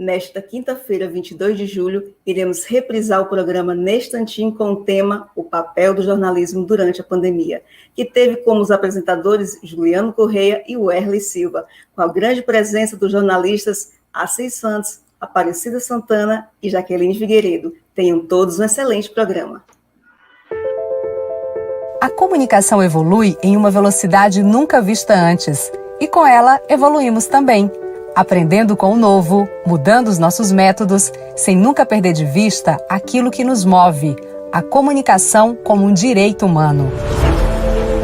Nesta quinta-feira, 22 de julho, iremos reprisar o programa Nestantin com o tema O Papel do Jornalismo durante a Pandemia, que teve como os apresentadores Juliano Correia e Werley Silva, com a grande presença dos jornalistas Assis Santos, Aparecida Santana e Jaqueline Figueiredo. Tenham todos um excelente programa. A comunicação evolui em uma velocidade nunca vista antes, e com ela evoluímos também. Aprendendo com o novo, mudando os nossos métodos, sem nunca perder de vista aquilo que nos move, a comunicação como um direito humano.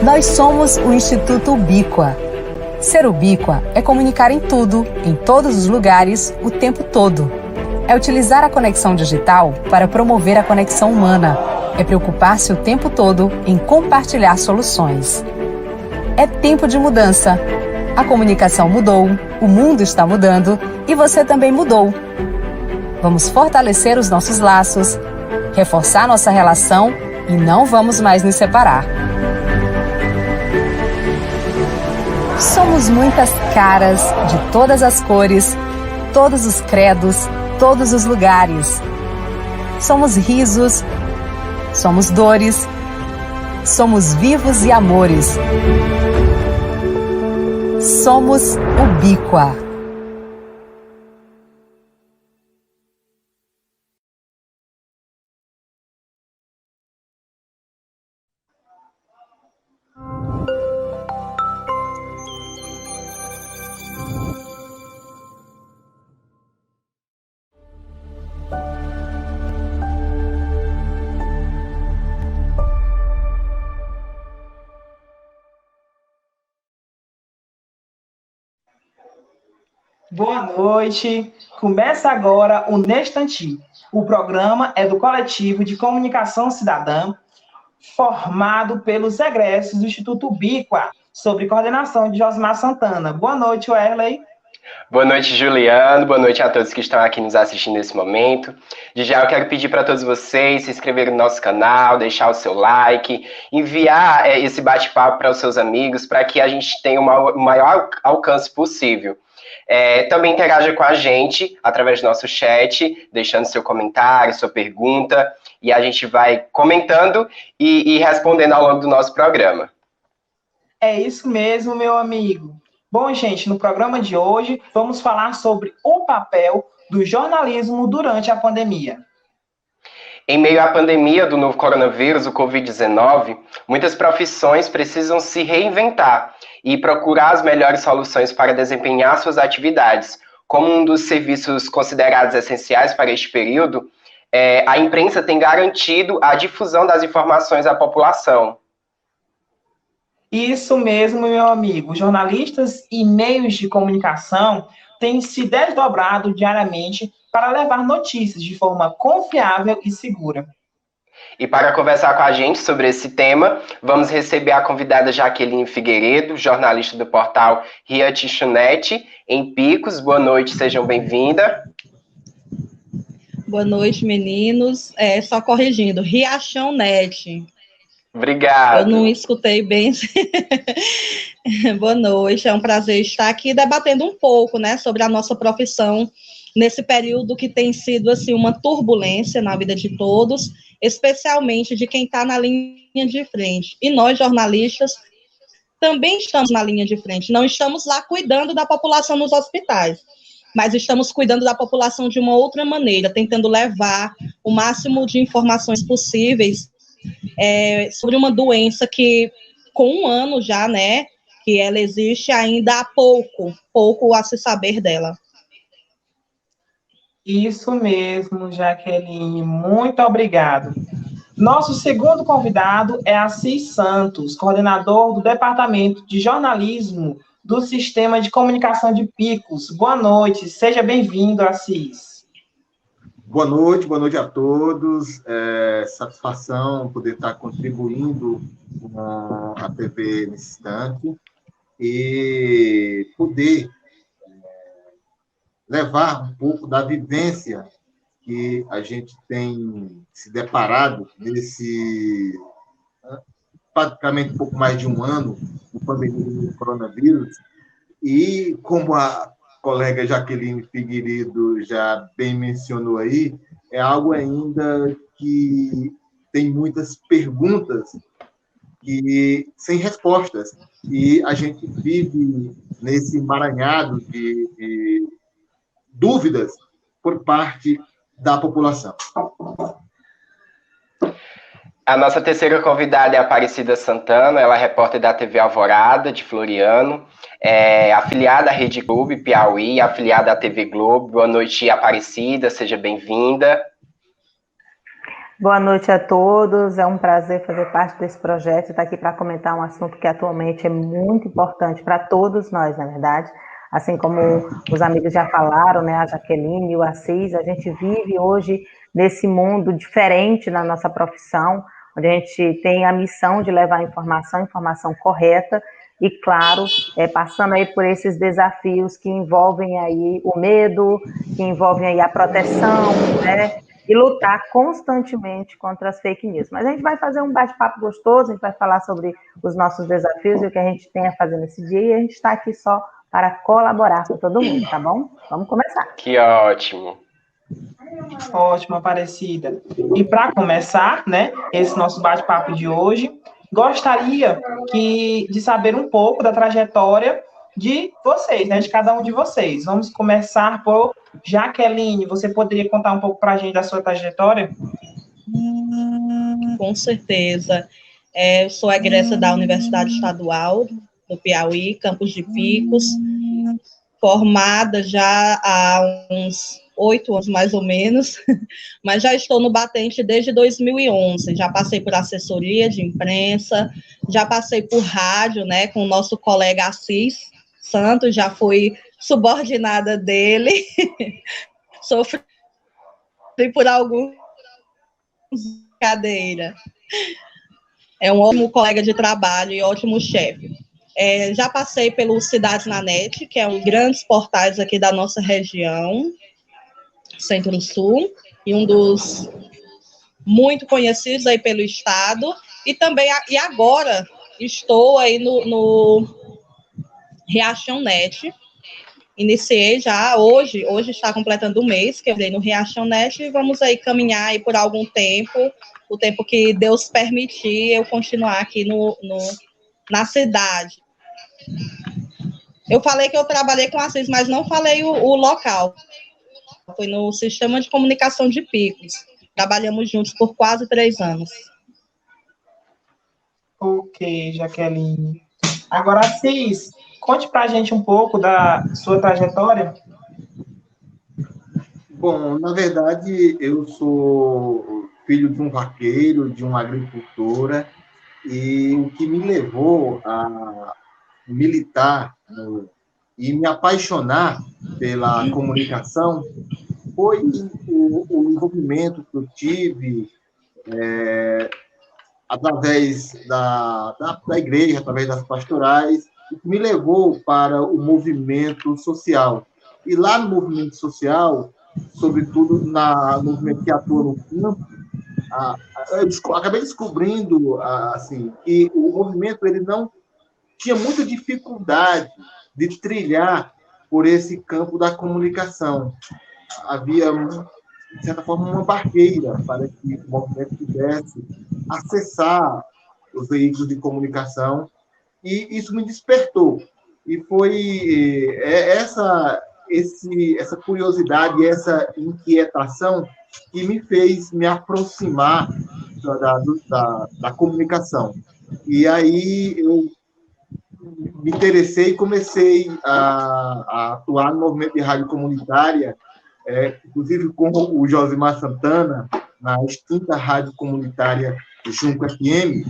Nós somos o Instituto Ubíqua. Ser ubíqua é comunicar em tudo, em todos os lugares, o tempo todo. É utilizar a conexão digital para promover a conexão humana. É preocupar-se o tempo todo em compartilhar soluções. É tempo de mudança. A comunicação mudou, o mundo está mudando e você também mudou. Vamos fortalecer os nossos laços, reforçar nossa relação e não vamos mais nos separar. Somos muitas caras, de todas as cores, todos os credos, todos os lugares. Somos risos, somos dores, somos vivos e amores. Somos Ubíqua. Boa noite. Começa agora o Nestantin. O programa é do Coletivo de Comunicação Cidadã, formado pelos egressos do Instituto Ubíqua, sob coordenação de Josmar Santana. Boa noite, Werley. Boa noite, Juliano. Boa noite a todos que estão aqui nos assistindo nesse momento. De já eu quero pedir para todos vocês se inscreverem no nosso canal, deixar o seu like, enviar esse bate-papo para os seus amigos, para que a gente tenha o maior alcance possível. Também interaja com a gente através do nosso chat, deixando seu comentário, sua pergunta, e a gente vai comentando e respondendo ao longo do nosso programa. É isso mesmo, meu amigo. Bom, gente, no programa de hoje vamos falar sobre o papel do jornalismo durante a pandemia. Em meio à pandemia do novo coronavírus, o Covid-19, muitas profissões precisam se reinventar e procurar as melhores soluções para desempenhar suas atividades. Como um dos serviços considerados essenciais para este período, a imprensa tem garantido a difusão das informações à população. Isso mesmo, meu amigo. Jornalistas e meios de comunicação têm se desdobrado diariamente para levar notícias de forma confiável e segura. E para conversar com a gente sobre esse tema, vamos receber a convidada Jaqueline Figueiredo, jornalista do portal Riachixonet, em Picos. Boa noite, sejam bem-vindas. Boa noite, meninos. Só corrigindo, Riachão Net. Obrigado. Eu não escutei bem. Boa noite, é um prazer estar aqui debatendo um pouco, né, sobre a nossa profissão nesse período que tem sido assim uma turbulência na vida de todos, especialmente de quem está na linha de frente. E nós, jornalistas, também estamos na linha de frente. Não estamos lá cuidando da população nos hospitais, mas estamos cuidando da população de uma outra maneira, tentando levar o máximo de informações possíveis sobre uma doença que, com um ano já, né, que ela existe, ainda há pouco a se saber dela. Isso mesmo, Jaqueline, muito obrigado. Nosso segundo convidado é Assis Santos, coordenador do Departamento de Jornalismo do Sistema de Comunicação de Picos. Boa noite, seja bem-vindo, Assis. Boa noite a todos. Satisfação poder estar contribuindo com a TV nesse instante e poder levar um pouco da vivência que a gente tem se deparado nesse praticamente um pouco mais de um ano de pandemia do coronavírus, e como colega Jaqueline Figueiredo já bem mencionou aí, é algo ainda que tem muitas perguntas sem respostas. E a gente vive nesse emaranhado de dúvidas por parte da população. A nossa terceira convidada é a Aparecida Santana, ela é repórter da TV Alvorada, de Floriano, afiliada à Rede Globo Piauí, afiliada à TV Globo. Boa noite, Aparecida, seja bem-vinda. Boa noite a todos, é um prazer fazer parte desse projeto e estar aqui para comentar um assunto que atualmente é muito importante para todos nós, na verdade. Assim como os amigos já falaram, né, a Jaqueline e o Assis, a gente vive hoje nesse mundo diferente na nossa profissão, onde a gente tem a missão de levar a informação correta e, claro, passando aí por esses desafios que envolvem aí o medo, que envolvem aí a proteção, né, e lutar constantemente contra as fake news. Mas a gente vai fazer um bate-papo gostoso, a gente vai falar sobre os nossos desafios e o que a gente tem a fazer nesse dia, e a gente está aqui só para colaborar com todo mundo, tá bom? Vamos começar. Que ótimo. Ótimo, Aparecida. E para começar, né, esse nosso bate-papo de hoje, gostaria de saber um pouco da trajetória de vocês, né, de cada um de vocês. Vamos começar por Jaqueline. Você poderia contar um pouco para a gente da sua trajetória? Com certeza. Eu sou egressa da Universidade Estadual do Piauí, Campos de Picos, formada já há uns 8 anos, mais ou menos, mas já estou no batente desde 2011, já passei por assessoria de imprensa, já passei por rádio, né, com o nosso colega Assis Santos, já fui subordinada dele, sofri por alguns cadeira. É um ótimo colega de trabalho e ótimo chefe. Já passei pelo Cidades na Net, que é um dos grandes portais aqui da nossa região, Centro-Sul, e um dos muito conhecidos aí pelo estado, e agora estou aí no Reação Net. Iniciei já hoje está completando um mês que eu dei no Reação Net, e vamos aí caminhar aí por algum tempo, o tempo que Deus permitir eu continuar aqui na cidade. Eu falei que eu trabalhei com a Assis, mas não falei o local. Foi no Sistema de Comunicação de Picos. Trabalhamos juntos por quase 3 anos. Ok, Jaqueline. Agora, Assis, conte para a gente um pouco da sua trajetória. Bom, na verdade, eu sou filho de um vaqueiro, de uma agricultora, e o que me levou a militar e me apaixonar pela comunicação foi o envolvimento que eu tive através da igreja, através das pastorais, o que me levou para o movimento social. E lá no movimento social, sobretudo no movimento que atua no campo, eu acabei descobrindo assim, que o movimento ele não tinha muita dificuldade de trilhar por esse campo da comunicação. Havia, de certa forma, uma barreira para que o movimento pudesse acessar os veículos de comunicação, e isso me despertou. E foi essa curiosidade, essa inquietação que me fez me aproximar da comunicação. E aí eu me interessei e comecei a atuar no movimento de rádio comunitária, inclusive com o Josimar Santana, na extinta rádio comunitária Junco FM.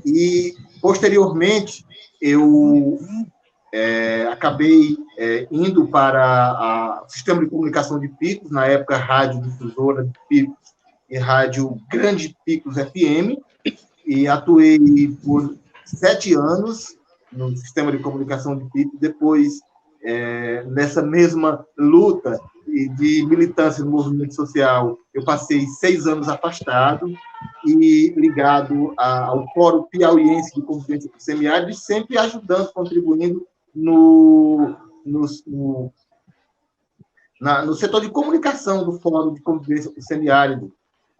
E, posteriormente, eu acabei indo para o Sistema de Comunicação de Picos, na época Rádio Difusora de Picos e Rádio Grande Picos FM, e atuei por 7 anos no Sistema de Comunicação de Picos. Depois, nessa mesma luta de militância no movimento social, eu passei 6 anos afastado e ligado ao Fórum Piauiense de Convivência com o Semiárido, sempre ajudando, contribuindo no no setor de comunicação do Fórum de Convivência com o Semiárido,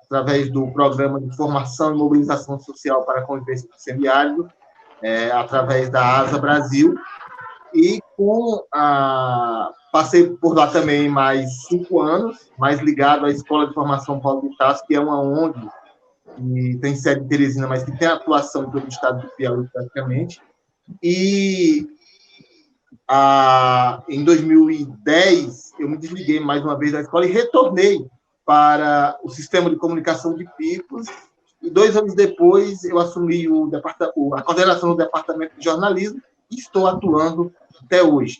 através do Programa de Formação e Mobilização Social para a Convivência com o Semiárido, através da ASA Brasil, e passei por lá também mais 5 anos, mais ligado à Escola de Formação Paulo de Tarso, que é uma ONG, que tem sede em Teresina, mas que tem atuação em todo o estado do Piauí, praticamente. E em 2010, eu me desliguei mais uma vez da escola e retornei para o sistema de comunicação de Picos, e 2 anos depois eu assumi a coordenação do departamento de jornalismo e estou atuando até hoje.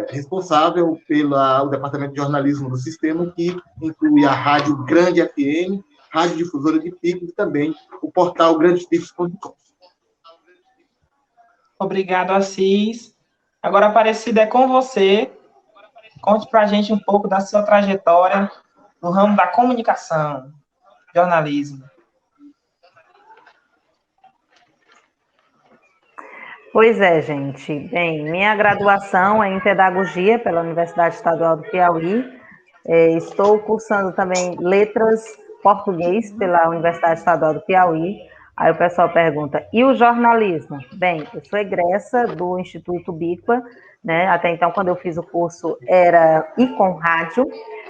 Responsável pelo departamento de jornalismo do sistema, que inclui a Rádio Grande FM, Rádio Difusora de Picos e também o portal grandepicos.com. Obrigado, Assis. Agora, Aparecida, é com você. Conte para a gente um pouco da sua trajetória no ramo da comunicação, jornalismo. Pois é, gente. Bem, minha graduação é em Pedagogia pela Universidade Estadual do Piauí. Estou cursando também Letras Português pela Universidade Estadual do Piauí. Aí o pessoal pergunta, e o jornalismo? Bem, eu sou egressa do Instituto Bicua, né? Até então, quando eu fiz o curso, era com rádio,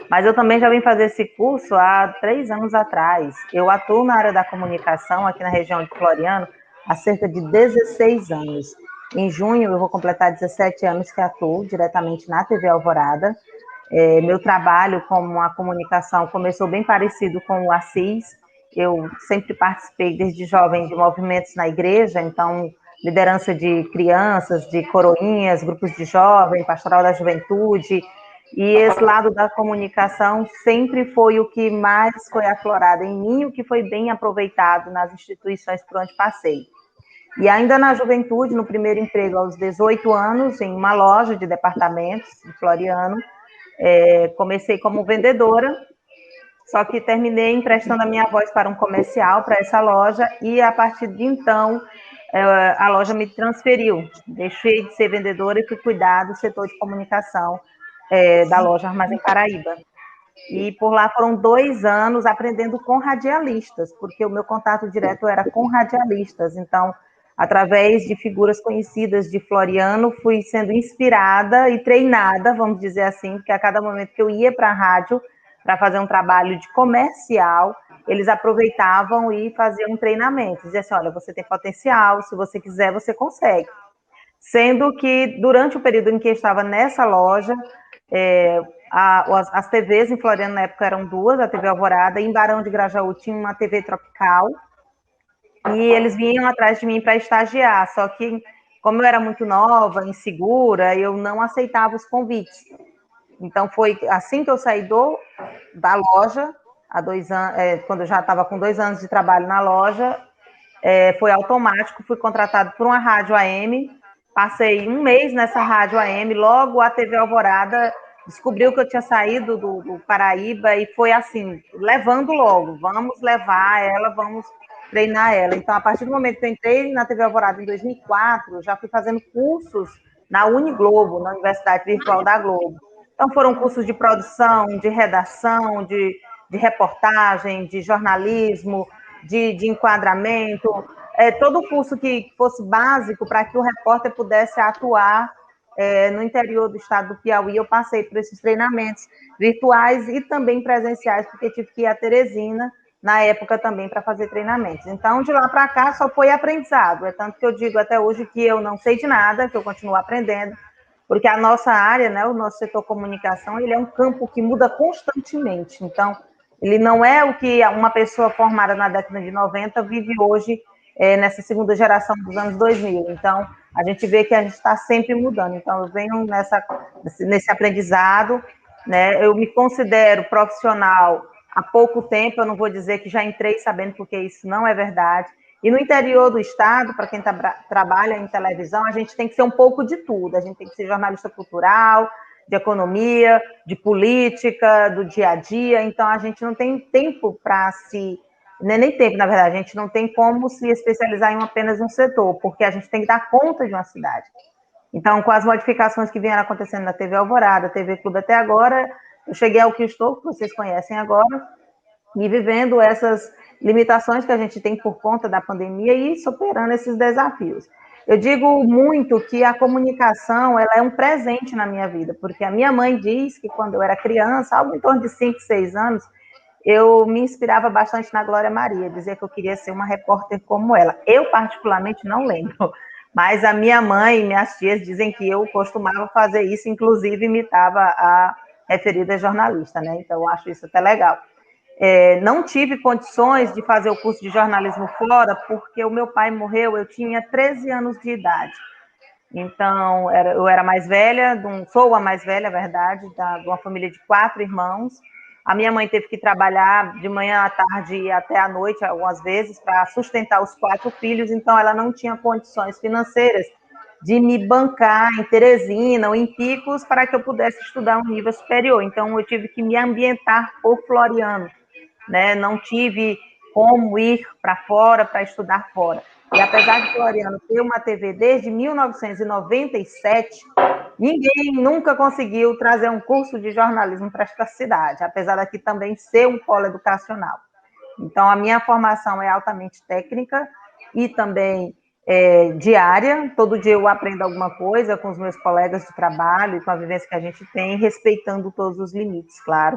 mas eu também já vim fazer esse curso há 3 anos atrás. Eu atuo na área da comunicação aqui na região de Floriano há cerca de 16 anos. Em junho, eu vou completar 17 anos que atuo diretamente na TV Alvorada. Meu trabalho como a comunicação começou bem parecido com o Assis. Eu sempre participei desde jovem de movimentos na igreja, então liderança de crianças, de coroinhas, grupos de jovens, pastoral da juventude, e esse lado da comunicação sempre foi o que mais foi aflorado em mim, o que foi bem aproveitado nas instituições por onde passei. E ainda na juventude, no primeiro emprego aos 18 anos, em uma loja de departamentos em Floriano, comecei como vendedora, só que terminei emprestando a minha voz para um comercial, para essa loja, e a partir de então, a loja me transferiu. Deixei de ser vendedora e fui cuidar do setor de comunicação da loja Armazém Paraíba. E por lá foram 2 anos aprendendo com radialistas, porque o meu contato direto era com radialistas. Então, através de figuras conhecidas de Floriano, fui sendo inspirada e treinada, vamos dizer assim, porque a cada momento que eu ia para a rádio, para fazer um trabalho de comercial, eles aproveitavam e faziam um treinamento. Diziam assim, olha, você tem potencial, se você quiser, você consegue. Sendo que, durante o período em que eu estava nessa loja, as TVs em Floriano, na época, eram 2, a TV Alvorada, e em Barão de Grajaú tinha uma TV Tropical, e eles vinham atrás de mim para estagiar, só que, como eu era muito nova, insegura, eu não aceitava os convites. Então, foi assim que eu saí da loja, há 2 anos, quando eu já estava com 2 anos de trabalho na loja, foi automático, fui contratado por uma rádio AM, passei 1 mês nessa rádio AM, logo a TV Alvorada descobriu que eu tinha saído do Paraíba e foi assim, levando logo, vamos levar ela, vamos treinar ela. Então, a partir do momento que eu entrei na TV Alvorada em 2004, já fui fazendo cursos na Uniglobo, na Universidade Virtual da Globo. Então, foram cursos de produção, de redação, de reportagem, de jornalismo, de enquadramento, todo curso que fosse básico para que o repórter pudesse atuar no interior do estado do Piauí. Eu passei por esses treinamentos virtuais e também presenciais, porque tive que ir a Teresina, na época também, para fazer treinamentos. Então, de lá para cá, só foi aprendizado. É tanto que eu digo até hoje que eu não sei de nada, que eu continuo aprendendo, porque a nossa área, né, o nosso setor comunicação, ele é um campo que muda constantemente. Então, ele não é o que uma pessoa formada na década de 90 vive hoje, nessa segunda geração dos anos 2000. Então, a gente vê que a gente está sempre mudando. Então, eu venho nesse aprendizado, né? Eu me considero profissional há pouco tempo, eu não vou dizer que já entrei sabendo, porque isso não é verdade. E no interior do estado, para quem trabalha em televisão, a gente tem que ser um pouco de tudo. A gente tem que ser jornalista cultural, de economia, de política, do dia a dia. Então, a gente não tem tempo para nem tempo, na verdade, a gente não tem como se especializar em apenas um setor, porque a gente tem que dar conta de uma cidade. Então, com as modificações que vieram acontecendo na TV Alvorada, TV Clube até agora, eu cheguei ao que estou, que vocês conhecem agora, e vivendo essas limitações que a gente tem por conta da pandemia e superando esses desafios. Eu digo muito que a comunicação ela é um presente na minha vida, porque a minha mãe diz que quando eu era criança, algo em torno de 5, 6 anos, eu me inspirava bastante na Glória Maria, dizia que eu queria ser uma repórter como ela. Eu, particularmente, não lembro, mas a minha mãe e minhas tias dizem que eu costumava fazer isso, inclusive imitava a referida jornalista, né? Então, eu acho isso até legal. Não tive condições de fazer o curso de jornalismo fora, porque o meu pai morreu, eu tinha 13 anos de idade. Então, eu era mais velha, sou a mais velha, na verdade, de uma família de 4 irmãos. A minha mãe teve que trabalhar de manhã à tarde e até à noite, algumas vezes, para sustentar os 4 filhos, então ela não tinha condições financeiras de me bancar em Teresina ou em Picos para que eu pudesse estudar um nível superior. Então, eu tive que me ambientar por Floriano, né? Não tive como ir para fora para estudar fora. E apesar de Floriano ter uma TV desde 1997, ninguém nunca conseguiu trazer um curso de jornalismo para esta cidade, apesar daqui também ser um polo educacional. Então, a minha formação é altamente técnica e também diária. Todo dia eu aprendo alguma coisa com os meus colegas de trabalho e com a vivência que a gente tem, respeitando todos os limites, claro.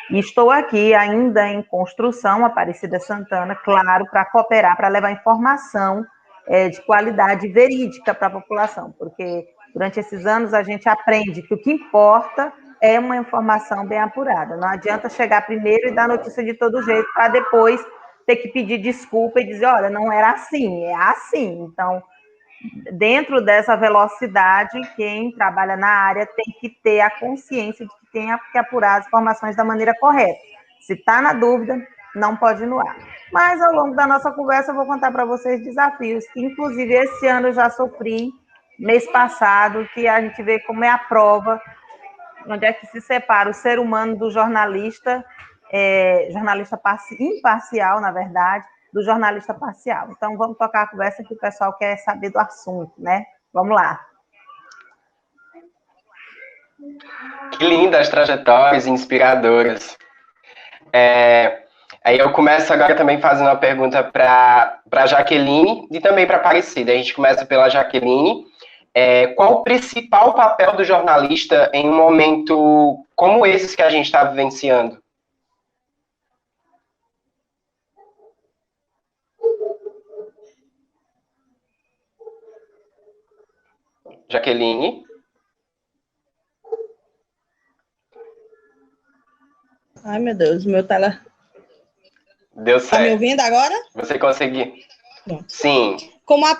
E estou aqui ainda em construção, Aparecida Santana, claro, para cooperar, para levar informação de qualidade verídica para a população, porque durante esses anos a gente aprende que o que importa é uma informação bem apurada. Não adianta chegar primeiro e dar notícia de todo jeito para depois ter que pedir desculpa e dizer, olha, não era assim, é assim. Então, dentro dessa velocidade, quem trabalha na área tem que ter a consciência de que tem que apurar as informações da maneira correta. Se está na dúvida, não pode ir no ar. Mas, ao longo da nossa conversa, eu vou contar para vocês desafios que, inclusive, esse ano eu já sofri, mês passado, que a gente vê como é a prova, onde é que se separa o ser humano do jornalista, jornalista imparcial, na verdade, do jornalista parcial. Então, vamos tocar a conversa que o pessoal quer saber do assunto, né? Vamos lá. Que lindas trajetórias inspiradoras. Aí eu começo agora também fazendo uma pergunta para a Jaqueline e também para a Aparecida. A gente começa pela Jaqueline. Qual o principal papel do jornalista em um momento como esses que a gente está vivenciando? Jaqueline? Ai, meu Deus, meu tela... Deu certo. Tá me ouvindo agora? Você conseguiu? Pronto. Sim. Como a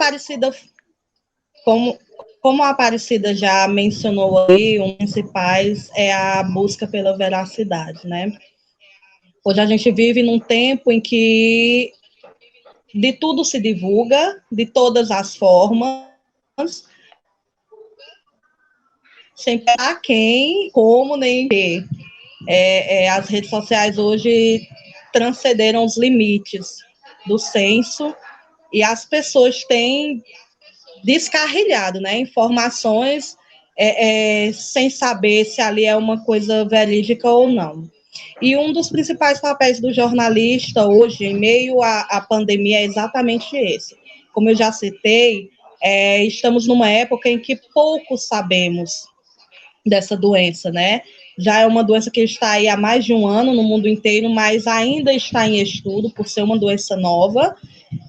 Aparecida já mencionou aí, um dos principais é a busca pela veracidade, né? Hoje a gente vive num tempo em que de tudo se divulga, de todas as formas, sem pensar quem, como, nem quê. As redes sociais hoje transcenderam os limites do senso e as pessoas têm descarrilhado, né, informações sem saber se ali é uma coisa verídica ou não. E um dos principais papéis do jornalista hoje, em meio à pandemia, é exatamente esse. Como eu já citei, estamos numa época em que pouco sabemos dessa doença, né? Já é uma doença que está aí há mais de um ano no mundo inteiro, mas ainda está em estudo por ser uma doença nova,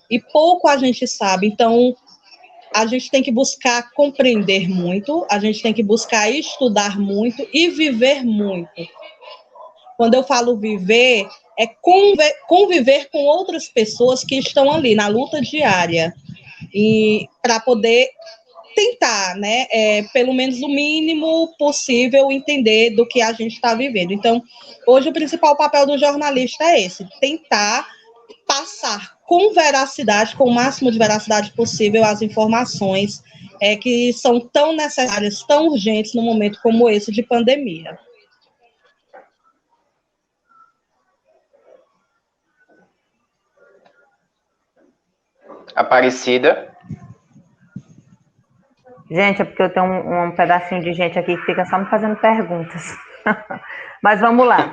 e pouco a gente sabe. Então, a gente tem que buscar compreender muito, a gente tem que buscar estudar muito e viver muito. Quando eu falo viver, é conviver com outras pessoas que estão ali na luta diária, e para poder tentar, né, pelo menos o mínimo possível, entender do que a gente está vivendo. Então, hoje o principal papel do jornalista é esse, tentar passar com veracidade, com o máximo de veracidade possível, as informações que são tão necessárias, tão urgentes num momento como esse de pandemia. Aparecida. Gente, é porque eu tenho um pedacinho de gente aqui que fica só me fazendo perguntas. Mas vamos lá.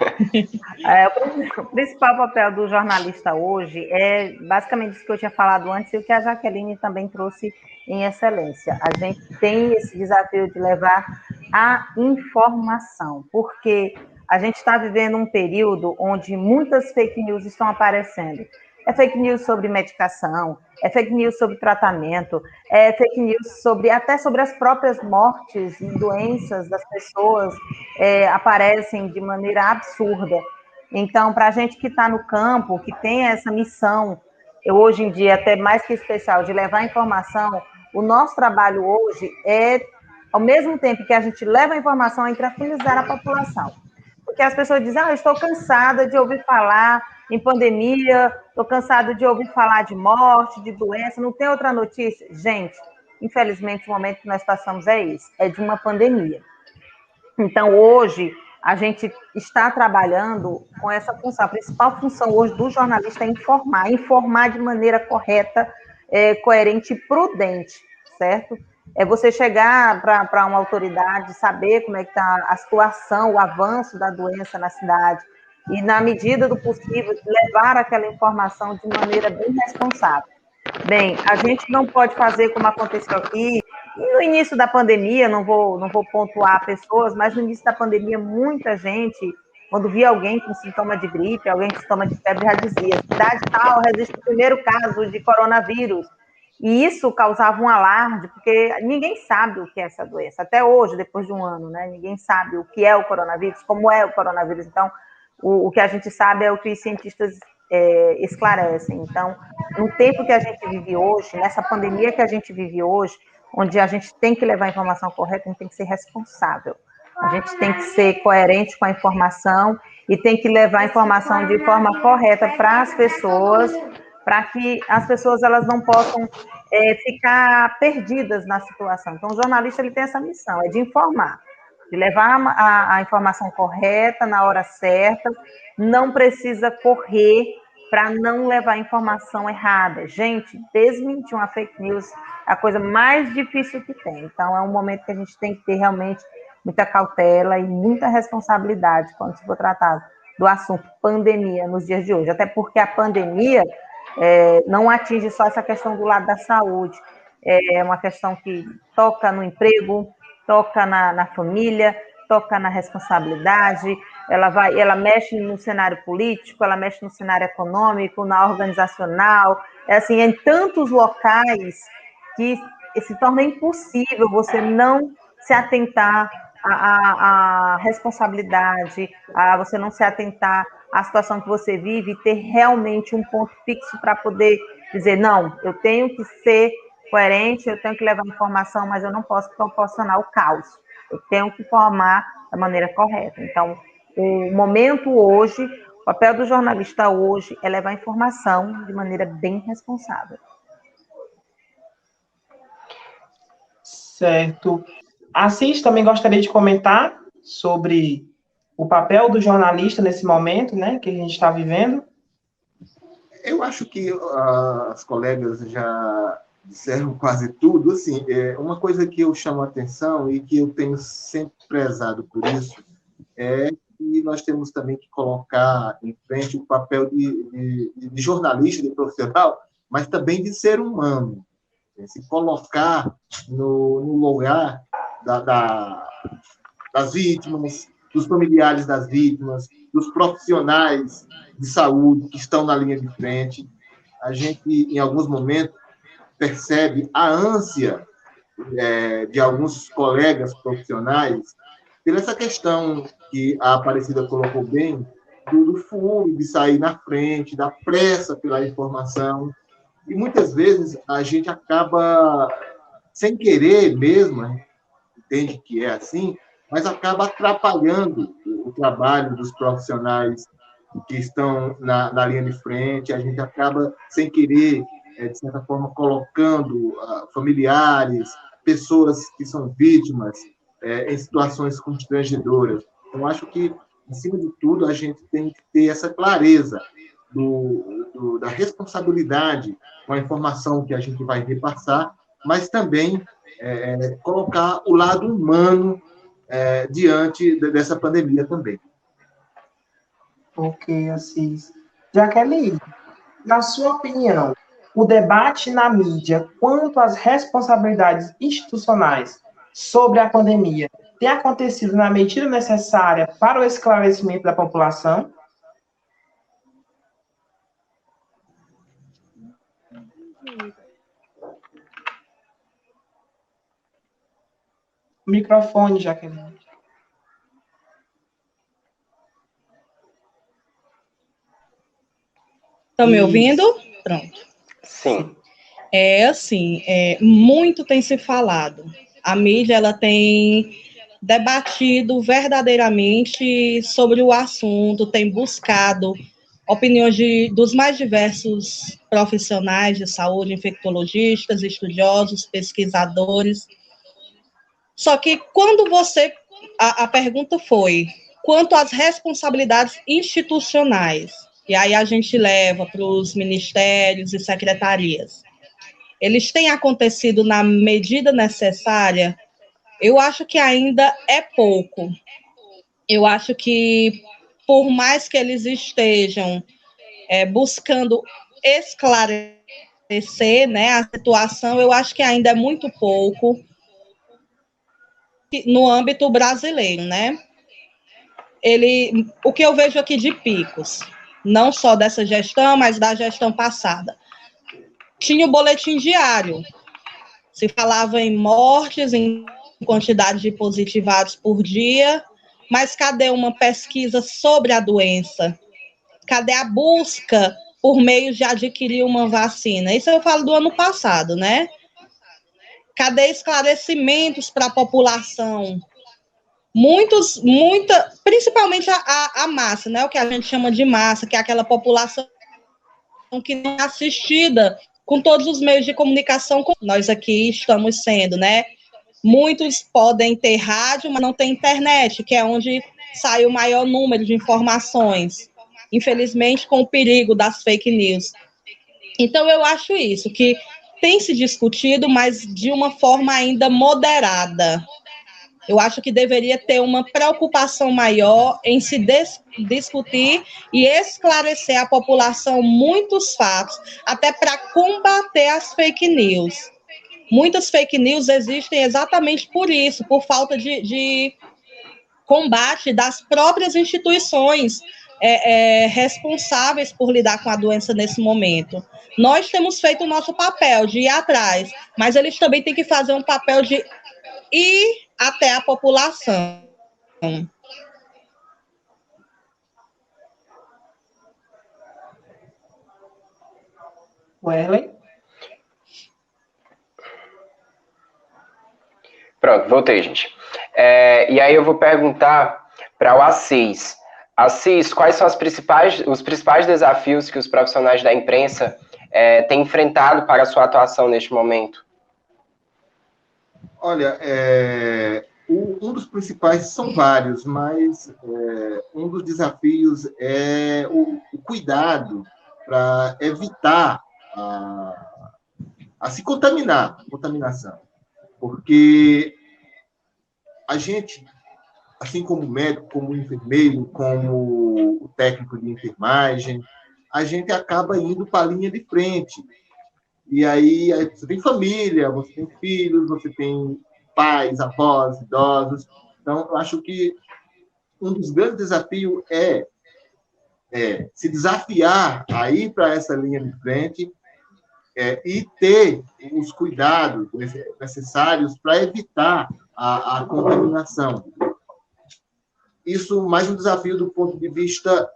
O principal papel do jornalista hoje é basicamente isso que eu tinha falado antes e o que a Jaqueline também trouxe em excelência. A gente tem esse desafio de levar a informação, porque a gente está vivendo um período onde muitas fake news estão aparecendo. É fake news sobre medicação, é fake news sobre tratamento, é fake news até sobre as próprias mortes e doenças das pessoas, aparecem de maneira absurda. Então, para a gente que está no campo, que tem essa missão, hoje em dia, até mais que especial, de levar informação, o nosso trabalho hoje é, ao mesmo tempo que a gente leva a informação, é tranquilizar a população. Porque as pessoas dizem, eu estou cansada de ouvir falar em pandemia, estou cansada de ouvir falar de morte, de doença, não tem outra notícia? Gente, infelizmente, o momento que nós passamos é esse, é de uma pandemia. Então, hoje, a gente está trabalhando com essa função. A principal função hoje do jornalista é informar de maneira correta, coerente e prudente, certo? É você chegar para uma autoridade, saber como é que está a situação, o avanço da doença na cidade, e, na medida do possível, levar aquela informação de maneira bem responsável. Bem, a gente não pode fazer como aconteceu aqui, e no início da pandemia, não vou pontuar pessoas, mas no início da pandemia, muita gente, quando via alguém com sintoma de gripe, alguém com sintoma de febre, já dizia, cidade tal, resiste o primeiro caso de coronavírus. E isso causava um alarde, porque ninguém sabe o que é essa doença. Até hoje, depois de um ano, né? Ninguém sabe o que é o coronavírus, como é o coronavírus. Então, o que a gente sabe é o que os cientistas esclarecem. Então, no tempo que a gente vive hoje, nessa pandemia que a gente vive hoje, onde a gente tem que levar a informação correta, a gente tem que ser responsável. A gente tem que ser coerente com a informação e tem que levar a informação de forma correta para as pessoas, para que as pessoas elas não possam ficar perdidas na situação. Então, o jornalista ele tem essa missão, é de informar, de levar a informação correta, na hora certa, não precisa correr para não levar a informação errada. Gente, desmentir uma fake news é a coisa mais difícil que tem. Então, é um momento que a gente tem que ter realmente muita cautela e muita responsabilidade quando se for tratado do assunto pandemia nos dias de hoje. Até porque a pandemia não atinge só essa questão do lado da saúde. É uma questão que toca no emprego, toca na família, toca na responsabilidade, ela mexe no cenário político, ela mexe no cenário econômico, na organizacional, assim, em tantos locais que se torna impossível você não se atentar à responsabilidade, a você não se atentar à situação que você vive e ter realmente um ponto fixo para poder dizer, não, eu tenho que ser coerente, eu tenho que levar informação, mas eu não posso proporcionar o caos. Eu tenho que informar da maneira correta. Então, o momento hoje, o papel do jornalista hoje é levar informação de maneira bem responsável. Certo. Assis, também gostaria de comentar sobre o papel do jornalista nesse momento, né, que a gente está vivendo. Eu acho que as colegas já disseram quase tudo. Assim, uma coisa que eu chamo a atenção e que eu tenho sempre prezado por isso é que nós temos também que colocar em frente o papel de jornalista, de profissional, mas também de ser humano. Se colocar no lugar das vítimas, dos familiares das vítimas, dos profissionais de saúde que estão na linha de frente. A gente, em alguns momentos, percebe a ânsia de alguns colegas profissionais pela essa questão que a Aparecida colocou bem, do furo, de sair na frente, da pressa pela informação. E muitas vezes a gente acaba, sem querer mesmo, entende que é assim, mas acaba atrapalhando o trabalho dos profissionais que estão na linha de frente. A gente acaba, sem querer, de certa forma, colocando familiares, pessoas que são vítimas, em situações constrangedoras. Eu acho que, acima de tudo, a gente tem que ter essa clareza da responsabilidade com a informação que a gente vai repassar, mas também colocar o lado humano diante dessa pandemia também. Ok, Assis. Jaqueline, na sua opinião, o debate na mídia quanto às responsabilidades institucionais sobre a pandemia tem acontecido na medida necessária para o esclarecimento da população? Microfone, Jaqueline. Estão me ouvindo? Pronto. Sim. Muito tem se falado. A mídia, ela tem debatido verdadeiramente sobre o assunto, tem buscado opiniões dos mais diversos profissionais de saúde, infectologistas, estudiosos, pesquisadores. Só que quando a pergunta foi quanto às responsabilidades institucionais, e aí a gente leva para os ministérios e secretarias, eles têm acontecido na medida necessária? Eu acho que ainda é pouco. Eu acho que, por mais que eles estejam buscando esclarecer, né, a situação, eu acho que ainda é muito pouco no âmbito brasileiro, né? O que eu vejo aqui de picos, não só dessa gestão, mas da gestão passada. Tinha o boletim diário, se falava em mortes, em quantidade de positivados por dia, mas cadê uma pesquisa sobre a doença? Cadê a busca por meio de adquirir uma vacina? Isso eu falo do ano passado, né? Cadê esclarecimentos para a população? Principalmente a massa, né? O que a gente chama de massa, que é aquela população que não é assistida com todos os meios de comunicação como nós aqui estamos sendo, né? Muitos podem ter rádio, mas não tem internet, que é onde sai o maior número de informações, infelizmente com o perigo das fake news. Então, eu acho isso, que tem se discutido, mas de uma forma ainda moderada. Eu acho que deveria ter uma preocupação maior em se discutir e esclarecer à população muitos fatos, até para combater as fake news. Muitas fake news existem exatamente por isso, por falta de combate das próprias instituições responsáveis por lidar com a doença nesse momento. Nós temos feito o nosso papel de ir atrás, mas eles também têm que fazer um papel de ir até a população. Werley? Pronto, voltei, gente. E aí eu vou perguntar para o Assis. Assis, quais são os principais desafios que os profissionais da imprensa têm enfrentado para a sua atuação neste momento? Olha, um dos principais são vários, mas um dos desafios é o cuidado para evitar a se contaminar, a contaminação. Porque a gente, assim como médico, como enfermeiro, como o técnico de enfermagem, a gente acaba indo para a linha de frente. E aí você tem família, você tem filhos, você tem pais, avós, idosos. Então, eu acho que um dos grandes desafios é se desafiar a ir para essa linha de frente e ter os cuidados necessários para evitar a contaminação. Isso mais um desafio do ponto de vista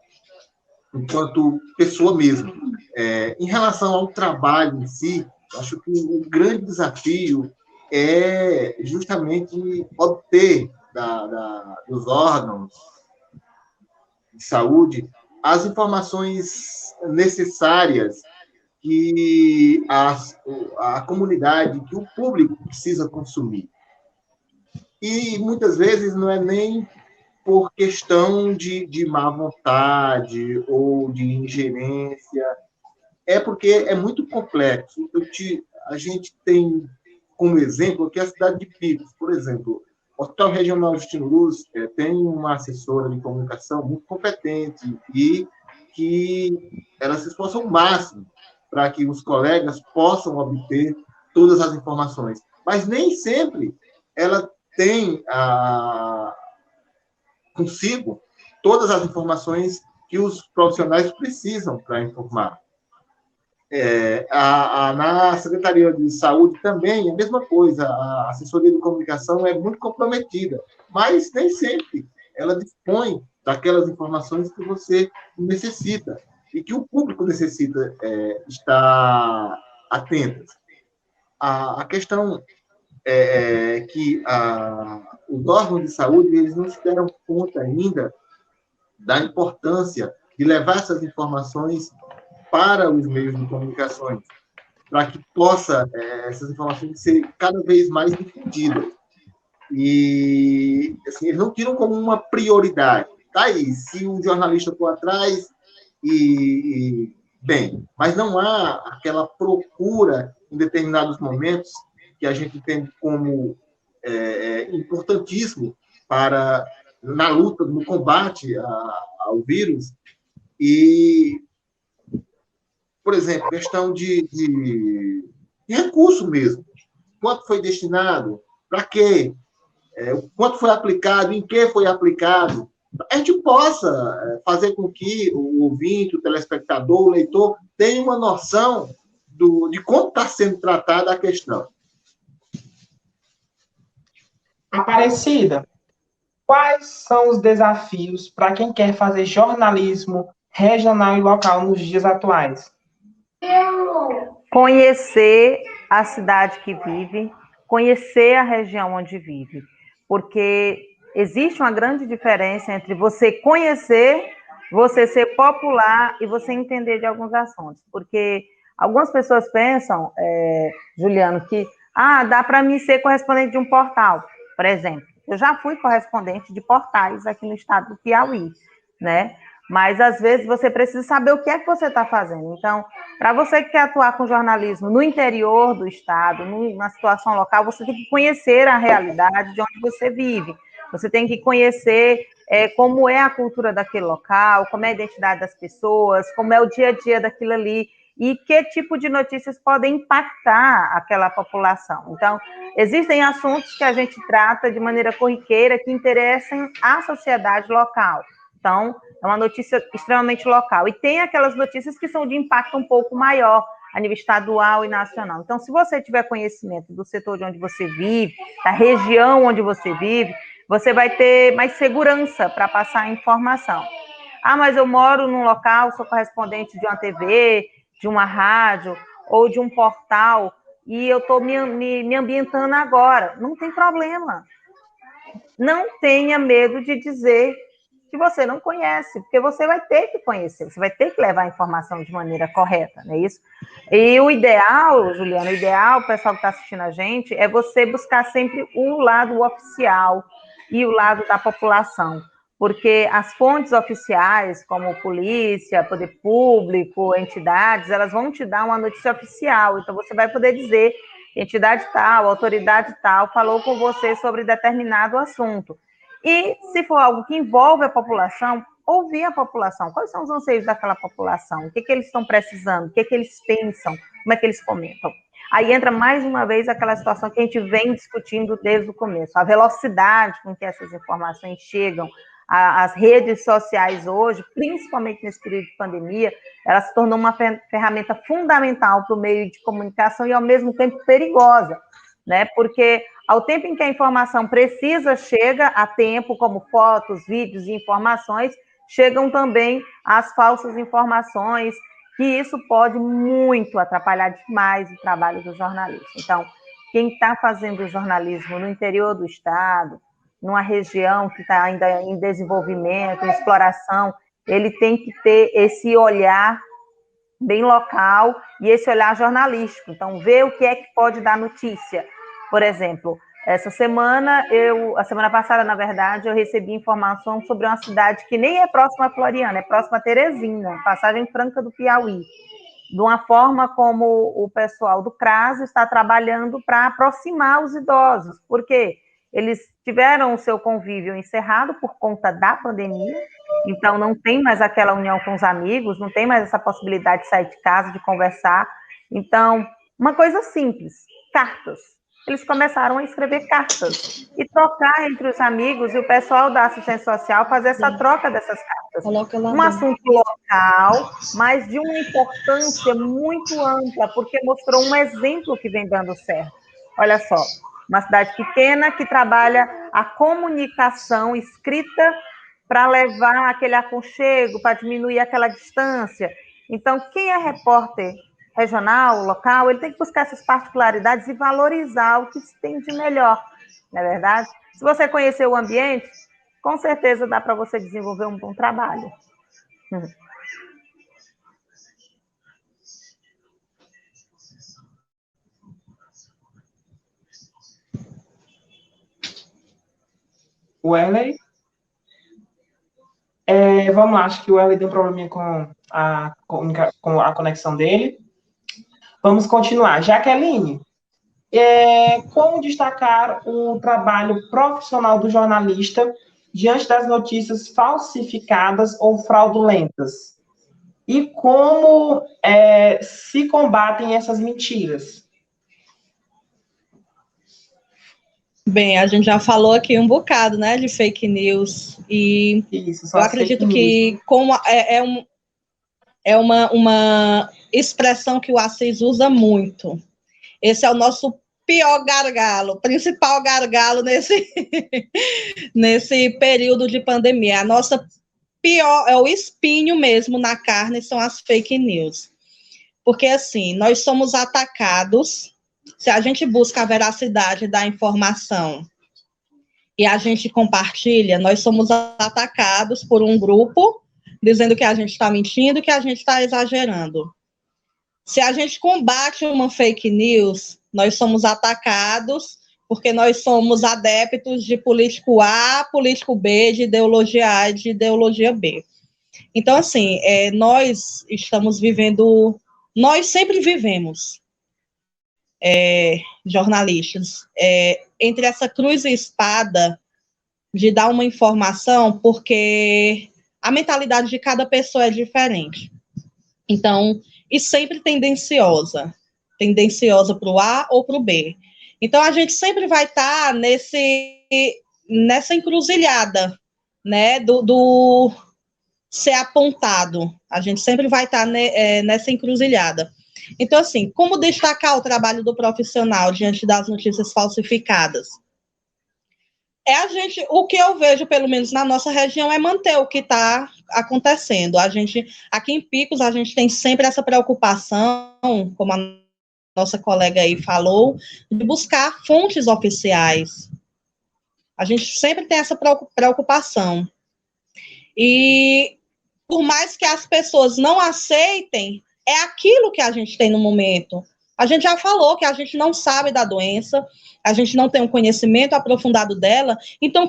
enquanto pessoa mesmo. Em relação ao trabalho em si, acho que o grande desafio é justamente obter dos órgãos de saúde as informações necessárias que a comunidade, que o público precisa consumir. E, muitas vezes, não é nem por questão de má vontade ou de ingerência, é porque é muito complexo. A gente tem como exemplo que a cidade de Picos, por exemplo, o Hospital Regional Justino Luz tem uma assessora de comunicação muito competente e que ela se esforça ao máximo para que os colegas possam obter todas as informações. Mas nem sempre ela tem consigo todas as informações que os profissionais precisam para informar. Na Secretaria de Saúde também é a mesma coisa, a assessoria de comunicação é muito comprometida, mas nem sempre ela dispõe daquelas informações que você necessita e que o público necessita estar atento. A questão é que os órgãos de saúde eles não se deram conta ainda da importância de levar essas informações para os meios de comunicação, para que possa essas informações ser cada vez mais difundidas. E assim, eles não tiram como uma prioridade. Tá aí, se o jornalista for atrás, bem, mas não há aquela procura em determinados momentos que a gente tem como importantíssimo na luta, no combate ao vírus. E, por exemplo, questão de recurso mesmo. Quanto foi destinado? Para quê? Quanto foi aplicado? Em que foi aplicado? A gente possa fazer com que o ouvinte, o telespectador, o leitor, tenha uma noção de como está sendo tratada a questão. Aparecida, quais são os desafios para quem quer fazer jornalismo regional e local nos dias atuais? Conhecer a cidade que vive, conhecer a região onde vive, porque existe uma grande diferença entre você conhecer, você ser popular e você entender de alguns assuntos, porque algumas pessoas pensam, Juliano, que dá para mim ser correspondente de um portal, por exemplo. Eu já fui correspondente de portais aqui no estado do Piauí, né? Mas, às vezes, você precisa saber o que é que você está fazendo. Então, para você que quer atuar com jornalismo no interior do estado, na situação local, você tem que conhecer a realidade de onde você vive. Você tem que conhecer como é a cultura daquele local, como é a identidade das pessoas, como é o dia a dia daquilo ali, e que tipo de notícias podem impactar aquela população. Então, existem assuntos que a gente trata de maneira corriqueira que interessam à sociedade local. Então, é uma notícia extremamente local. E tem aquelas notícias que são de impacto um pouco maior, a nível estadual e nacional. Então, se você tiver conhecimento do setor de onde você vive, da região onde você vive, você vai ter mais segurança para passar a informação. Mas eu moro num local, sou correspondente de uma TV, de uma rádio ou de um portal, e eu estou me ambientando agora. Não tem problema. Não tenha medo de dizer que você não conhece, porque você vai ter que conhecer, você vai ter que levar a informação de maneira correta, não é isso? E o ideal, Juliana, o pessoal que está assistindo a gente, é você buscar sempre o lado oficial e o lado da população, porque as fontes oficiais, como polícia, poder público, entidades, elas vão te dar uma notícia oficial, então você vai poder dizer, entidade tal, autoridade tal, falou com você sobre determinado assunto. E, se for algo que envolve a população, ouvir a população. Quais são os anseios daquela população? O que eles estão precisando? O que eles pensam? Como é que eles comentam? Aí entra, mais uma vez, aquela situação que a gente vem discutindo desde o começo. A velocidade com que essas informações chegam. As redes sociais hoje, principalmente nesse período de pandemia, ela se tornou uma ferramenta fundamental para o meio de comunicação e, ao mesmo tempo, perigosa, né? Porque ao tempo em que a informação precisa, chega a tempo, como fotos, vídeos e informações, chegam também as falsas informações, que isso pode muito atrapalhar demais o trabalho do jornalista. Então, quem está fazendo jornalismo no interior do estado, numa região que está ainda em desenvolvimento, em exploração, ele tem que ter esse olhar bem local e esse olhar jornalístico. Então, ver o que é que pode dar notícia. Por exemplo, a semana passada, na verdade, eu recebi informação sobre uma cidade que nem é próxima a Floriana, é próxima a Teresina, Passagem Franca do Piauí. de uma forma como o pessoal do CRAS está trabalhando para aproximar os idosos, porque eles tiveram o seu convívio encerrado por conta da pandemia, então não tem mais aquela união com os amigos, não tem mais essa possibilidade de sair de casa, de conversar. Então, uma coisa simples, cartas. Eles começaram a escrever cartas e trocar entre os amigos e o pessoal da assistência social fazer essa troca dessas cartas. Um assunto local, mas de uma importância muito ampla, porque mostrou um exemplo que vem dando certo. Olha só, uma cidade pequena que trabalha a comunicação escrita para levar aquele aconchego, para diminuir aquela distância. Então, quem é repórter regional, local, ele tem que buscar essas particularidades e valorizar o que se tem de melhor, não é verdade? Se você conhecer o ambiente, com certeza dá para você desenvolver um bom trabalho. Wesley? Vamos lá, acho que o Wesley tem um probleminha com a conexão dele. Vamos continuar. Jaqueline, como destacar o trabalho profissional do jornalista diante das notícias falsificadas ou fraudulentas? E como se combatem essas mentiras? Bem, a gente já falou aqui um bocado, né, de fake news, e Isso, eu acredito que como é uma expressão que o Assis usa muito. Esse é o nosso pior gargalo, principal gargalo nesse período de pandemia. A nossa pior, é o espinho mesmo na carne, são as fake news. Porque, assim, nós somos atacados, se a gente busca a veracidade da informação e a gente compartilha, nós somos atacados por um grupo dizendo que a gente está mentindo, que a gente está exagerando. Se a gente combate uma fake news, nós somos atacados porque nós somos adeptos de político A, político B, de ideologia A e de ideologia B. Então, assim, nós estamos vivendo, nós sempre vivemos, jornalistas, entre essa cruz e espada de dar uma informação, porque a mentalidade de cada pessoa é diferente. Então, e sempre tendenciosa para o A ou para o B. Então, a gente sempre vai estar nessa encruzilhada, né, do ser apontado. A gente sempre vai estar nessa encruzilhada. Então, assim, como destacar o trabalho do profissional diante das notícias falsificadas? O que eu vejo, pelo menos na nossa região, é manter o que está acontecendo. Aqui em Picos, a gente tem sempre essa preocupação, como a nossa colega aí falou, de buscar fontes oficiais. A gente sempre tem essa preocupação. E, por mais que as pessoas não aceitem, é aquilo que a gente tem no momento. A gente já falou que a gente não sabe da doença, a gente não tem um conhecimento aprofundado dela, então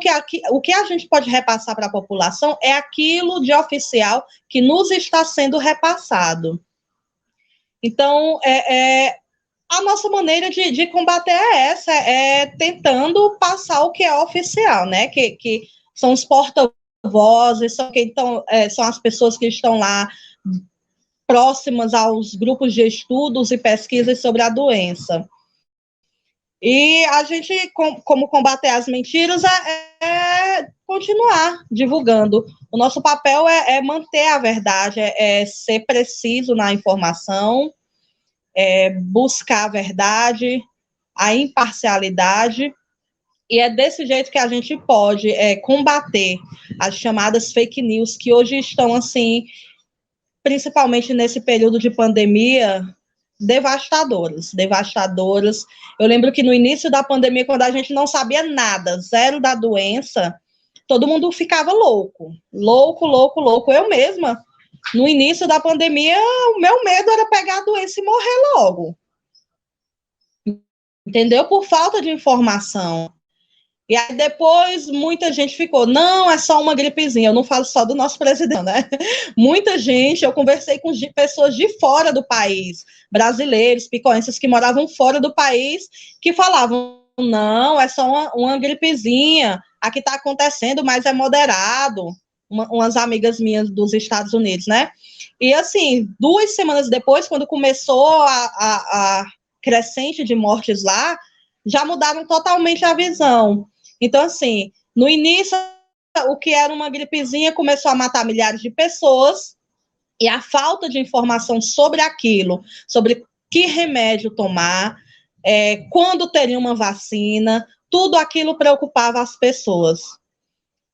o que a gente pode repassar para a população é aquilo de oficial que nos está sendo repassado. Então, a nossa maneira de combater é essa, tentando passar o que é oficial, né? Que são os porta-vozes, são as pessoas que estão lá próximas aos grupos de estudos e pesquisas sobre a doença. E a gente, como combater as mentiras, é continuar divulgando. O nosso papel é manter a verdade, é ser preciso na informação, buscar a verdade, a imparcialidade, e é desse jeito que a gente pode combater as chamadas fake news, que hoje estão, assim, principalmente nesse período de pandemia, devastadoras. Eu lembro que no início da pandemia, quando a gente não sabia nada, zero da doença, todo mundo ficava louco. Eu mesma, no início da pandemia, o meu medo era pegar a doença e morrer logo. Entendeu? Por falta de informação. E aí depois muita gente ficou, não, é só uma gripezinha. Eu não falo só do nosso presidente, né? Muita gente, eu conversei com pessoas de fora do país, brasileiros, picoenses que moravam fora do país, que falavam, não, é só uma gripezinha, aqui está acontecendo, mas é moderado. Umas amigas minhas dos Estados Unidos, né? E assim, 2 semanas depois, quando começou a crescente de mortes lá, já mudaram totalmente a visão. Então, assim, no início, o que era uma gripezinha começou a matar milhares de pessoas, e a falta de informação sobre aquilo, sobre que remédio tomar, quando teria uma vacina, tudo aquilo preocupava as pessoas.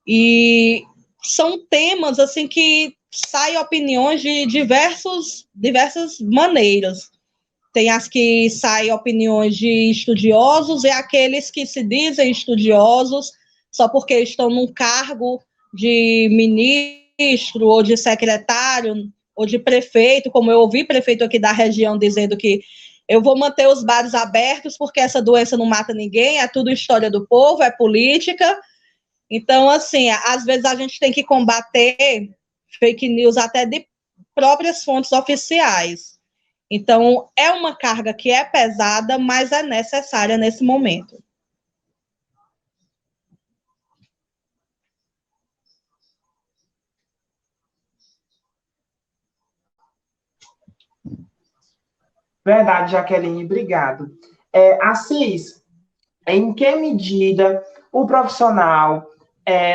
E são temas, assim, que saem opiniões de diversas maneiras. Tem as que saem opiniões de estudiosos e aqueles que se dizem estudiosos só porque estão num cargo de ministro ou de secretário ou de prefeito, como eu ouvi prefeito aqui da região dizendo que eu vou manter os bares abertos porque essa doença não mata ninguém, é tudo história do povo, é política. Então, assim, às vezes a gente tem que combater fake news até de próprias fontes oficiais. Então, é uma carga que é pesada, mas é necessária nesse momento. Verdade, Jaqueline, obrigado. Assis, em que medida o profissional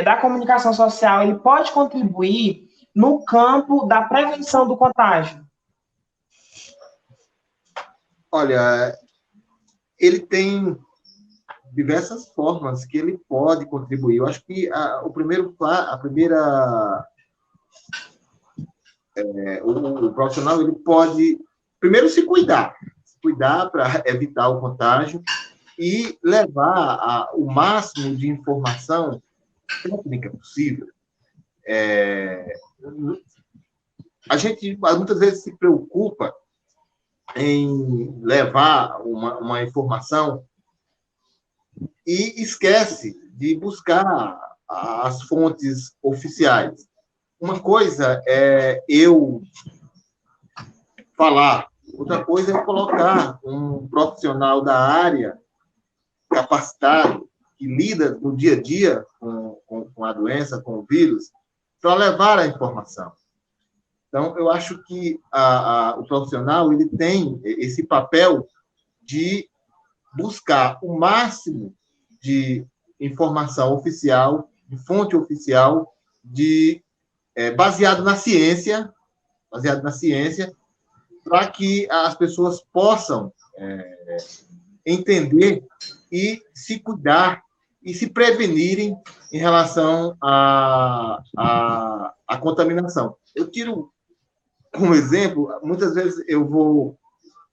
da comunicação social ele pode contribuir no campo da prevenção do contágio? Olha, ele tem diversas formas que ele pode contribuir. Eu acho que o profissional ele pode primeiro se cuidar para evitar o contágio e levar o máximo de informação técnica possível. A gente muitas vezes se preocupa em levar uma informação e esquece de buscar as fontes oficiais. Uma coisa é eu falar, outra coisa é colocar um profissional da área capacitado, que lida no dia a dia com a doença, com o vírus, para levar a informação. Então, eu acho que o profissional ele tem esse papel de buscar o máximo de informação oficial, de fonte oficial, baseado na ciência, para que as pessoas possam entender e se cuidar e se prevenirem em relação à contaminação. Eu tiro como exemplo, muitas vezes eu vou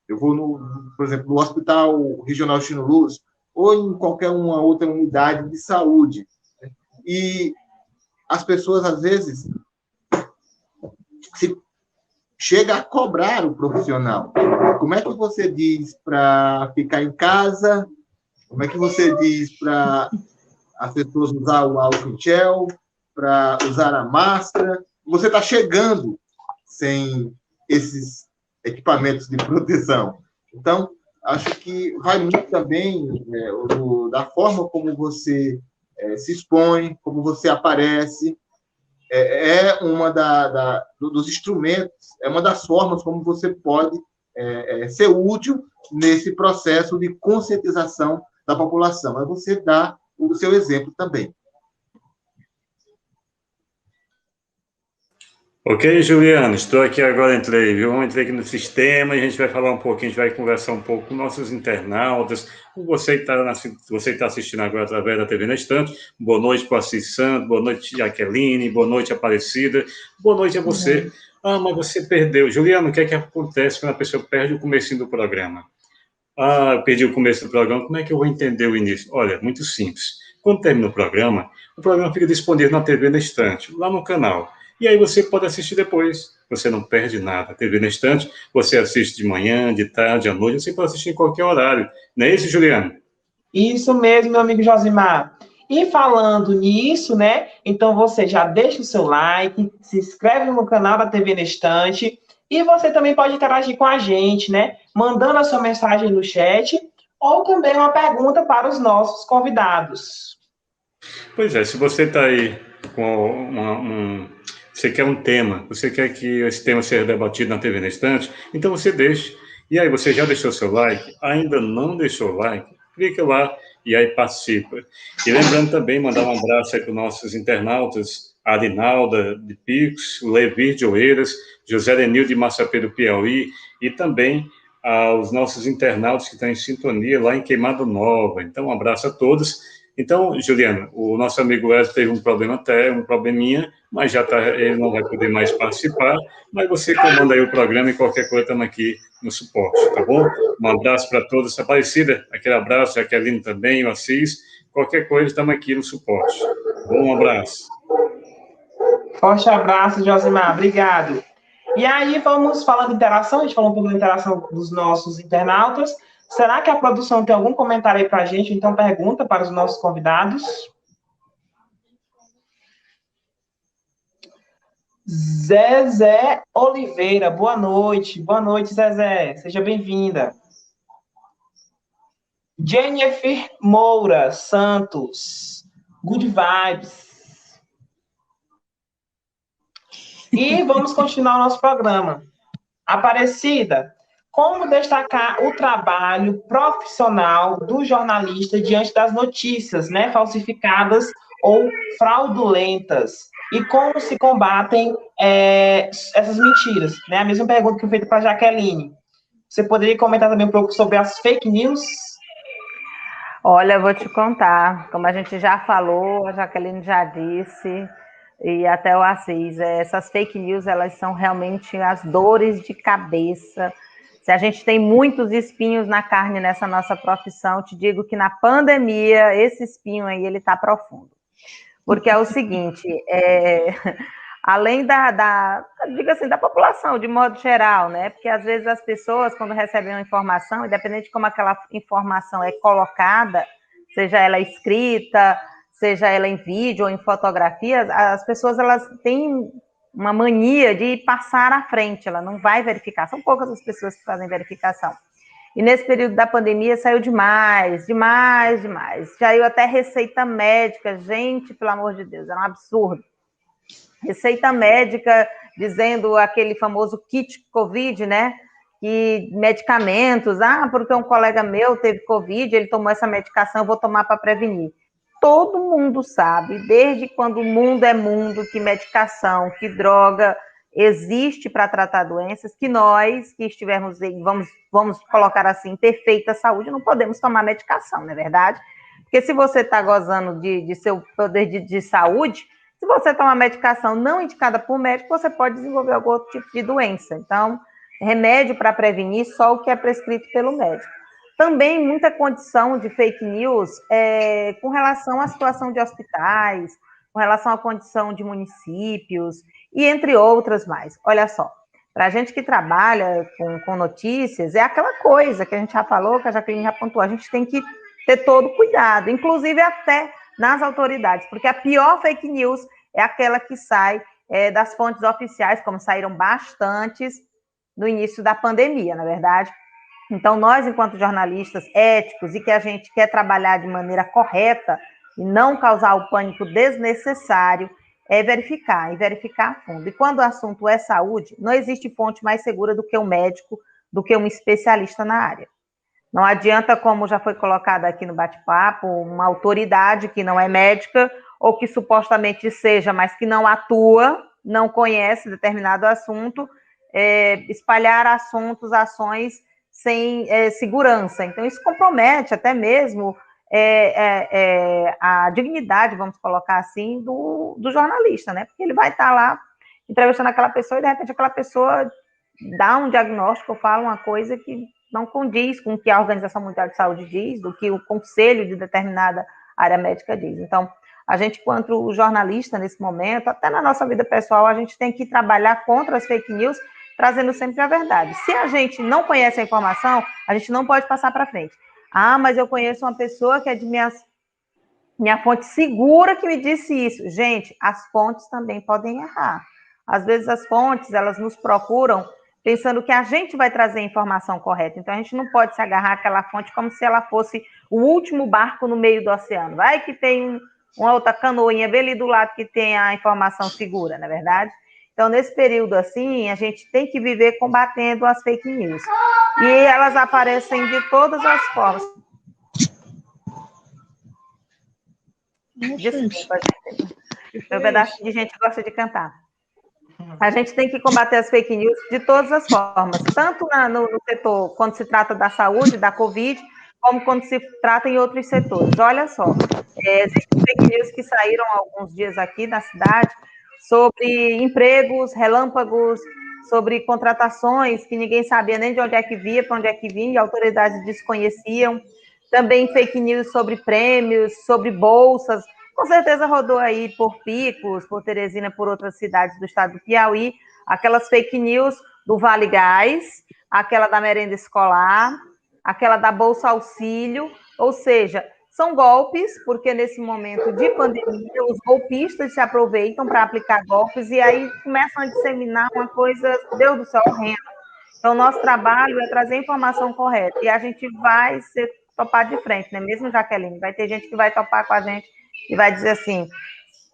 por exemplo, no Hospital Regional Chino Luz ou em qualquer uma outra unidade de saúde, e as pessoas, às vezes, chega a cobrar o profissional. Como é que você diz para ficar em casa? Como é que você diz para as pessoas usar o álcool em gel, para usar a máscara? Você está chegando sem esses equipamentos de proteção. Então, acho que vai muito também da forma como você se expõe, como você aparece, uma dos instrumentos, é uma das formas como você pode ser útil nesse processo de conscientização da população. É você dar o seu exemplo também. Ok, Juliano, estou aqui agora, entrei aqui no sistema e a gente vai falar um pouquinho, a gente vai conversar um pouco com nossos internautas, com você que está assistindo agora através da TV na Estante. Boa noite para o Assis Santos, boa noite, Jaqueline, boa noite, Aparecida, boa noite a você. Ah, mas você perdeu. Juliano, o que é que acontece quando a pessoa perde o comecinho do programa? Ah, eu perdi o começo do programa, como é que eu vou entender o início? Olha, muito simples. Quando termina o programa fica disponível na TV na Estante, lá no canal. E aí você pode assistir depois. Você não perde nada. TV na Estante, você assiste de manhã, de tarde, à noite, você pode assistir em qualquer horário. Não é isso, Juliano? Isso mesmo, meu amigo Josimar. E falando nisso, né? Então você já deixa o seu like, se inscreve no canal da TV Nestante e você também pode interagir com a gente, né? Mandando a sua mensagem no chat ou também uma pergunta para os nossos convidados. Pois é, se você está aí com você quer um tema, você quer que esse tema seja debatido na TV Nestante, então você deixa. E aí, você já deixou seu like? Ainda não deixou o like? Clica lá e aí participa. E lembrando também, mandar um abraço aí para os nossos internautas, a Arinalda de Pix, o Levi de Oeiras, José Denil de Massapê do Piauí, e também aos nossos internautas que estão em sintonia lá em Queimada Nova. Então, um abraço a todos. Então, Juliana, o nosso amigo Wesley teve um probleminha, mas já tá, ele não vai poder mais participar, mas você comanda aí o programa e qualquer coisa estamos aqui no suporte, tá bom? Um abraço para todos. Aparecida, aquele abraço, Jaqueline também, o Assis, qualquer coisa estamos aqui no suporte. Bom, um abraço. Forte abraço, Josimar, obrigado. E aí, vamos falando de interação, a gente falou um pouco da interação dos nossos internautas. Será que a produção tem algum comentário aí para a gente? Então, pergunta para os nossos convidados. Zezé Oliveira, boa noite. Boa noite, Zezé. Seja bem-vinda. Jennifer Moura Santos. Good vibes. E vamos continuar o nosso programa. Aparecida, como destacar o trabalho profissional do jornalista diante das notícias, né, falsificadas ou fraudulentas? E como se combatem essas mentiras? Né? A mesma pergunta que foi feita para a Jaqueline. Você poderia comentar também um pouco sobre as fake news? Olha, eu vou te contar. Como a gente já falou, a Jaqueline já disse, e até o Assis, essas fake news, elas são realmente as dores de cabeça. Se a gente tem muitos espinhos na carne nessa nossa profissão, te digo que na pandemia, esse espinho aí, ele está profundo. Porque é o seguinte, além diga assim, da população, de modo geral, né? Porque às vezes as pessoas, quando recebem uma informação, independente de como aquela informação é colocada, seja ela escrita, seja ela em vídeo ou em fotografias, as pessoas, elas têm uma mania de passar à frente, ela não vai verificar, são poucas as pessoas que fazem verificação. E nesse período da pandemia saiu demais. Saiu até receita médica, gente, pelo amor de Deus, era um absurdo. Receita médica dizendo aquele famoso kit Covid, né? E medicamentos, porque um colega meu teve Covid, ele tomou essa medicação, eu vou tomar para prevenir. Todo mundo sabe, desde quando o mundo é mundo, que medicação, que droga existe para tratar doenças, que nós, que estivermos, vamos colocar assim, em perfeita saúde, não podemos tomar medicação, não é verdade? Porque se você está gozando de seu poder de saúde, se você tomar medicação não indicada por médico, você pode desenvolver algum outro tipo de doença. Então, remédio para prevenir só o que é prescrito pelo médico. Também muita condição de fake news com relação à situação de hospitais, com relação à condição de municípios, e entre outras mais. Olha só, para a gente que trabalha com notícias, é aquela coisa que a gente já falou, que a Jaqueline já apontou, a gente tem que ter todo cuidado, inclusive até nas autoridades, porque a pior fake news é aquela que sai das fontes oficiais, como saíram bastantes no início da pandemia, na verdade. Então, nós, enquanto jornalistas éticos e que a gente quer trabalhar de maneira correta e não causar o pânico desnecessário, é verificar, e verificar a fundo. E quando o assunto é saúde, não existe fonte mais segura do que um médico, do que um especialista na área. Não adianta, como já foi colocado aqui no bate-papo, uma autoridade que não é médica, ou que supostamente seja, mas que não atua, não conhece determinado assunto, espalhar ações sem segurança. Então, isso compromete até mesmo a dignidade, vamos colocar assim, do jornalista, né? Porque ele vai estar lá entrevistando aquela pessoa e, de repente, aquela pessoa dá um diagnóstico ou fala uma coisa que não condiz com o que a Organização Mundial de Saúde diz, do que o conselho de determinada área médica diz. Então, a gente, enquanto jornalista, nesse momento, até na nossa vida pessoal, a gente tem que trabalhar contra as fake news, trazendo sempre a verdade. Se a gente não conhece a informação, a gente não pode passar para frente. Mas eu conheço uma pessoa que é de minhas... Minha fonte segura que me disse isso. Gente, as fontes também podem errar. Às vezes as fontes, elas nos procuram pensando que a gente vai trazer a informação correta. Então, a gente não pode se agarrar àquela fonte como se ela fosse o último barco no meio do oceano. Vai que tem uma outra canoinha bem ali do lado que tem a informação segura, não é verdade? Então, nesse período assim, a gente tem que viver combatendo as fake news. E elas aparecem de todas as formas. Desculpa, gente. Um pedaço de gente gosta de cantar. A gente tem que combater as fake news de todas as formas, tanto no setor, quando se trata da saúde, da Covid, como quando se trata em outros setores. Olha só, existem fake news que saíram há alguns dias aqui na cidade sobre empregos, relâmpagos, sobre contratações que ninguém sabia nem de onde é que via, para onde é que vinha, e autoridades desconheciam. Também fake news sobre prêmios, sobre bolsas. Com certeza rodou aí por Picos, por Teresina, por outras cidades do estado do Piauí, aquelas fake news do Vale Gás, aquela da merenda escolar, aquela da Bolsa Auxílio, ou seja, são golpes, porque nesse momento de pandemia, os golpistas se aproveitam para aplicar golpes e aí começam a disseminar uma coisa, Deus do céu, horrenda. Então, nosso trabalho é trazer a informação correta e a gente vai ser topar de frente, né? Mesmo, Jaqueline, vai ter gente que vai topar com a gente e vai dizer assim,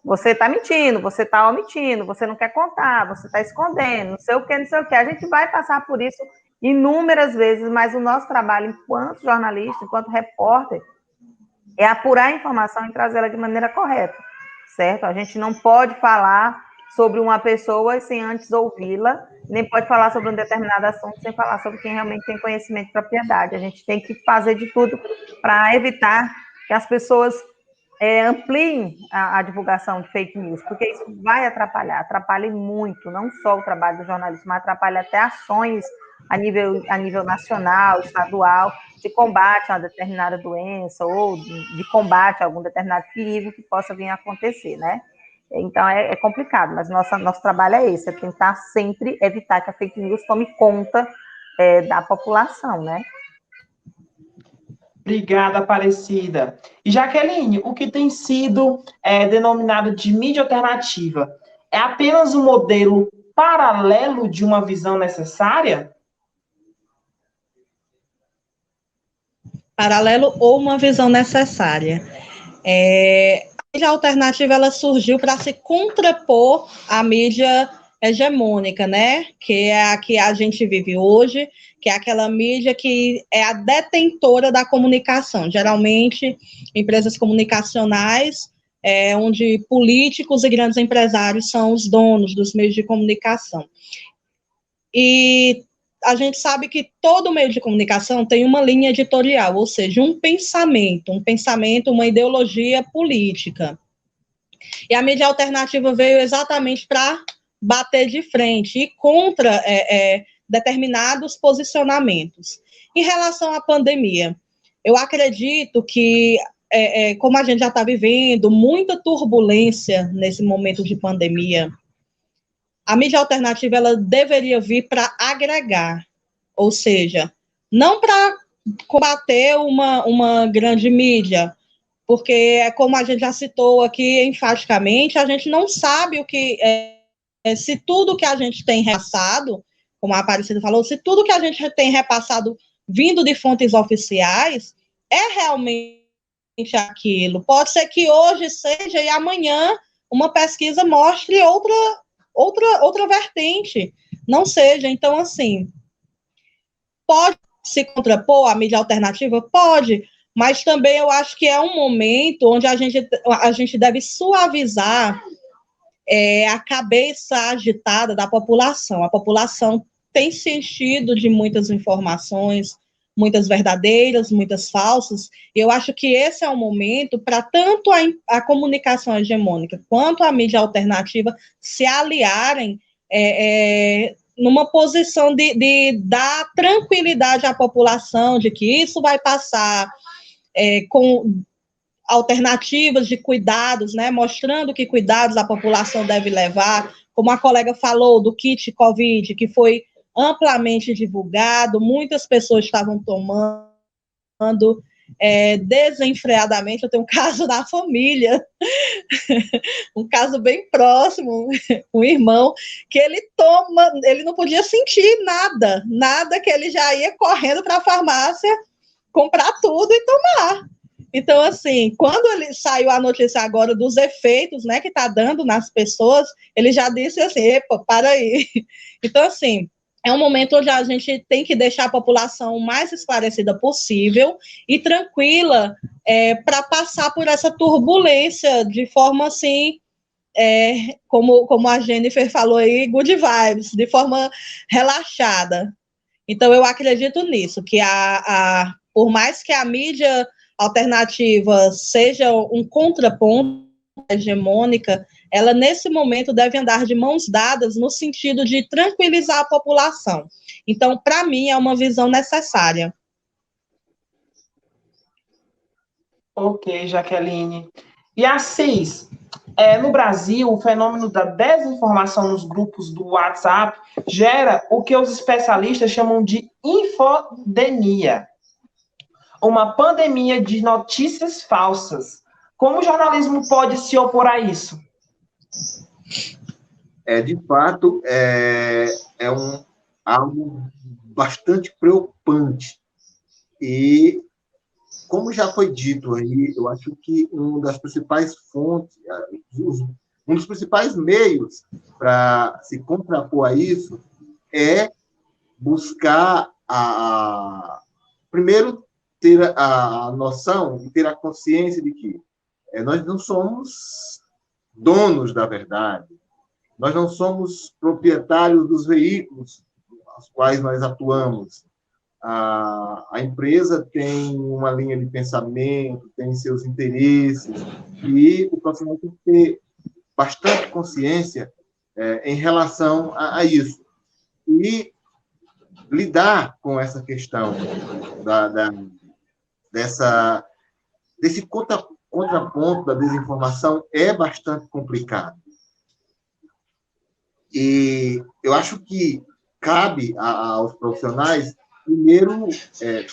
você está mentindo, você está omitindo, você não quer contar, você está escondendo, não sei o que, não sei o que. A gente vai passar por isso inúmeras vezes, mas o nosso trabalho enquanto jornalista, enquanto repórter, é apurar a informação e trazê-la de maneira correta, certo? A gente não pode falar sobre uma pessoa sem antes ouvi-la, nem pode falar sobre um determinado assunto sem falar sobre quem realmente tem conhecimento de propriedade. A gente tem que fazer de tudo para evitar que as pessoas ampliem a divulgação de fake news, porque isso vai atrapalha muito, não só o trabalho do jornalismo, mas atrapalha até ações a nível nacional, estadual, de combate a uma determinada doença ou de combate a algum determinado perigo que possa vir a acontecer, né? Então, é complicado, mas nosso trabalho é esse, é tentar sempre evitar que a fake news tome conta da população, né? Obrigada, Aparecida. E, Jaqueline, o que tem sido denominado de mídia alternativa é apenas um modelo paralelo de uma visão necessária? Paralelo ou uma visão necessária. A mídia alternativa ela surgiu para se contrapor à mídia hegemônica, né? Que é a que a gente vive hoje, que é aquela mídia que é a detentora da comunicação, geralmente empresas comunicacionais, onde políticos e grandes empresários são os donos dos meios de comunicação. E a gente sabe que todo meio de comunicação tem uma linha editorial, ou seja, um pensamento, uma ideologia política. E a mídia alternativa veio exatamente para bater de frente e contra determinados posicionamentos. Em relação à pandemia, eu acredito que, como a gente já está vivendo muita turbulência nesse momento de pandemia, a mídia alternativa ela deveria vir para agregar, ou seja, não para combater uma grande mídia, porque, como a gente já citou aqui enfaticamente, a gente não sabe o que se tudo que a gente tem repassado, como a Aparecida falou, se tudo que a gente tem repassado vindo de fontes oficiais é realmente aquilo. Pode ser que hoje seja e amanhã uma pesquisa mostre outra vertente, não seja. Então, assim, pode se contrapor à mídia alternativa? Pode, mas também eu acho que é um momento onde a gente deve suavizar a cabeça agitada da população. A população tem se enchido de muitas informações, muitas verdadeiras, muitas falsas, e eu acho que esse é o momento para tanto a comunicação hegemônica quanto a mídia alternativa se aliarem numa posição de dar tranquilidade à população, de que isso vai passar com alternativas de cuidados, né, mostrando que cuidados a população deve levar, como a colega falou, do kit COVID, que foi amplamente divulgado, muitas pessoas estavam tomando, desenfreadamente. Eu tenho um caso da família, um caso bem próximo, um irmão, que ele não podia sentir nada, que ele já ia correndo para a farmácia comprar tudo e tomar. Então, assim, quando ele saiu a notícia agora dos efeitos, né, que está dando nas pessoas, ele já disse assim, epa, para aí. Então, assim, é um momento onde a gente tem que deixar a população o mais esclarecida possível e tranquila para passar por essa turbulência de forma, assim, como a Jennifer falou aí, good vibes, de forma relaxada. Então, eu acredito nisso, que por mais que a mídia alternativa seja um contraponto hegemônica, ela, nesse momento, deve andar de mãos dadas no sentido de tranquilizar a população. Então, para mim, é uma visão necessária. Ok, Jaqueline. E Assis, no Brasil, o fenômeno da desinformação nos grupos do WhatsApp gera o que os especialistas chamam de infodemia, uma pandemia de notícias falsas. Como o jornalismo pode se opor a isso? De fato, algo bastante preocupante. E, como já foi dito aí, eu acho que uma das principais fontes, um dos principais meios para se contrapor a isso é buscar, primeiro, ter a noção e ter a consciência de que nós não somos donos da verdade, nós não somos proprietários dos veículos aos quais nós atuamos. A empresa tem uma linha de pensamento, tem seus interesses, e o profissional tem que ter bastante consciência em relação a isso. E lidar com essa questão desse contraponto da desinformação é bastante complicado. E eu acho que cabe aos profissionais, primeiro,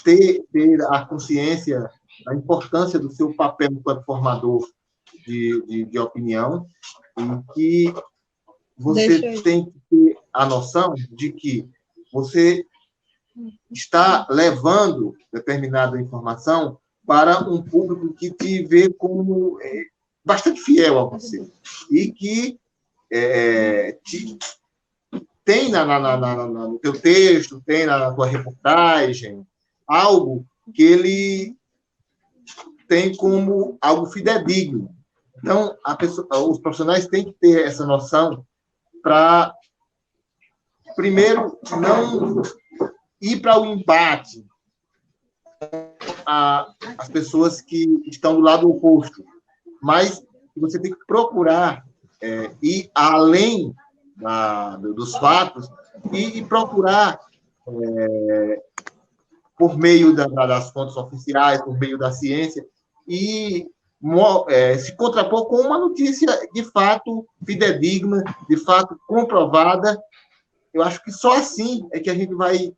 ter a consciência da importância do seu papel enquanto formador de opinião, em que você tem que ter a noção de que você está levando determinada informação para um público que te vê como bastante fiel a você e que tem no teu texto, tem na tua reportagem, algo que ele tem como algo fidedigno. Então, os profissionais têm que ter essa noção para, primeiro, não ir para o embate as pessoas que estão do lado oposto, mas você tem que procurar ir além dos fatos e procurar, por meio das fontes oficiais, por meio da ciência, e se contrapor com uma notícia de fato fidedigna, de fato comprovada. Eu acho que só assim é que a gente vai...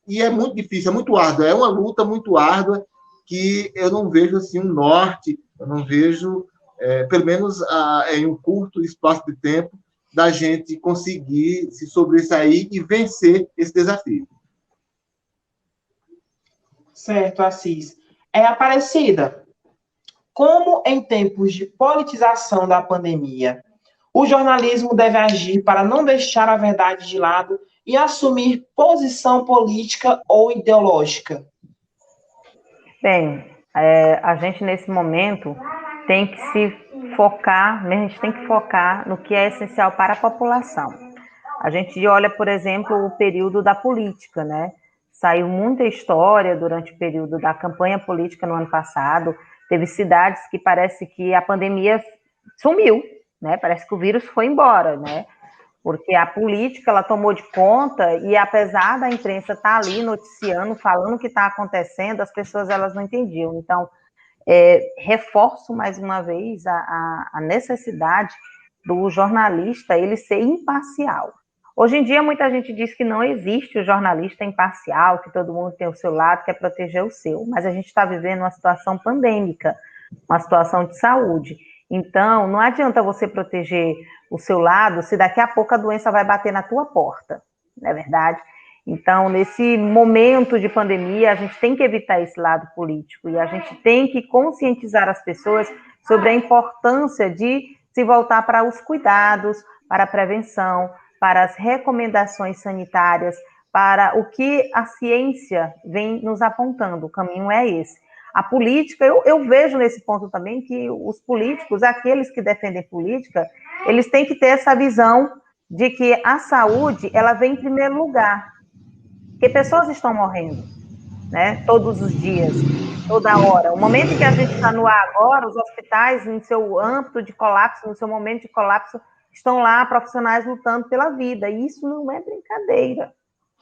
E é muito difícil, é muito árdua, é uma luta muito árdua que eu não vejo assim, um norte, eu não vejo, pelo menos em um curto espaço de tempo, da gente conseguir se sobressair e vencer esse desafio. Certo, Assis. Aparecida, como em tempos de politização da pandemia, o jornalismo deve agir para não deixar a verdade de lado e assumir posição política ou ideológica? Bem, a gente, nesse momento, tem que a gente tem que focar no que é essencial para a população. A gente olha, por exemplo, o período da política, né? Saiu muita história durante o período da campanha política no ano passado. Teve cidades que parece que a pandemia sumiu, né? Parece que o vírus foi embora, né? Porque a política, ela tomou de conta e, apesar da imprensa estar ali noticiando, falando o que está acontecendo, as pessoas, elas não entendiam. Então, reforço mais uma vez a necessidade do jornalista ele ser imparcial. Hoje em dia, muita gente diz que não existe o jornalista imparcial, que todo mundo tem o seu lado, quer proteger o seu, mas a gente está vivendo uma situação pandêmica, uma situação de saúde. Então, não adianta você proteger o seu lado se daqui a pouco a doença vai bater na tua porta, não é verdade? Então, nesse momento de pandemia, a gente tem que evitar esse lado político e a gente tem que conscientizar as pessoas sobre a importância de se voltar para os cuidados, para a prevenção, para as recomendações sanitárias, para o que a ciência vem nos apontando. O caminho é esse. A política, eu vejo nesse ponto também que os políticos, aqueles que defendem política, eles têm que ter essa visão de que a saúde, ela vem em primeiro lugar, porque pessoas estão morrendo, né, todos os dias, toda hora. O momento em que a gente está no ar agora, os hospitais, no seu âmbito de colapso, no seu momento de colapso, estão lá profissionais lutando pela vida, e isso não é brincadeira,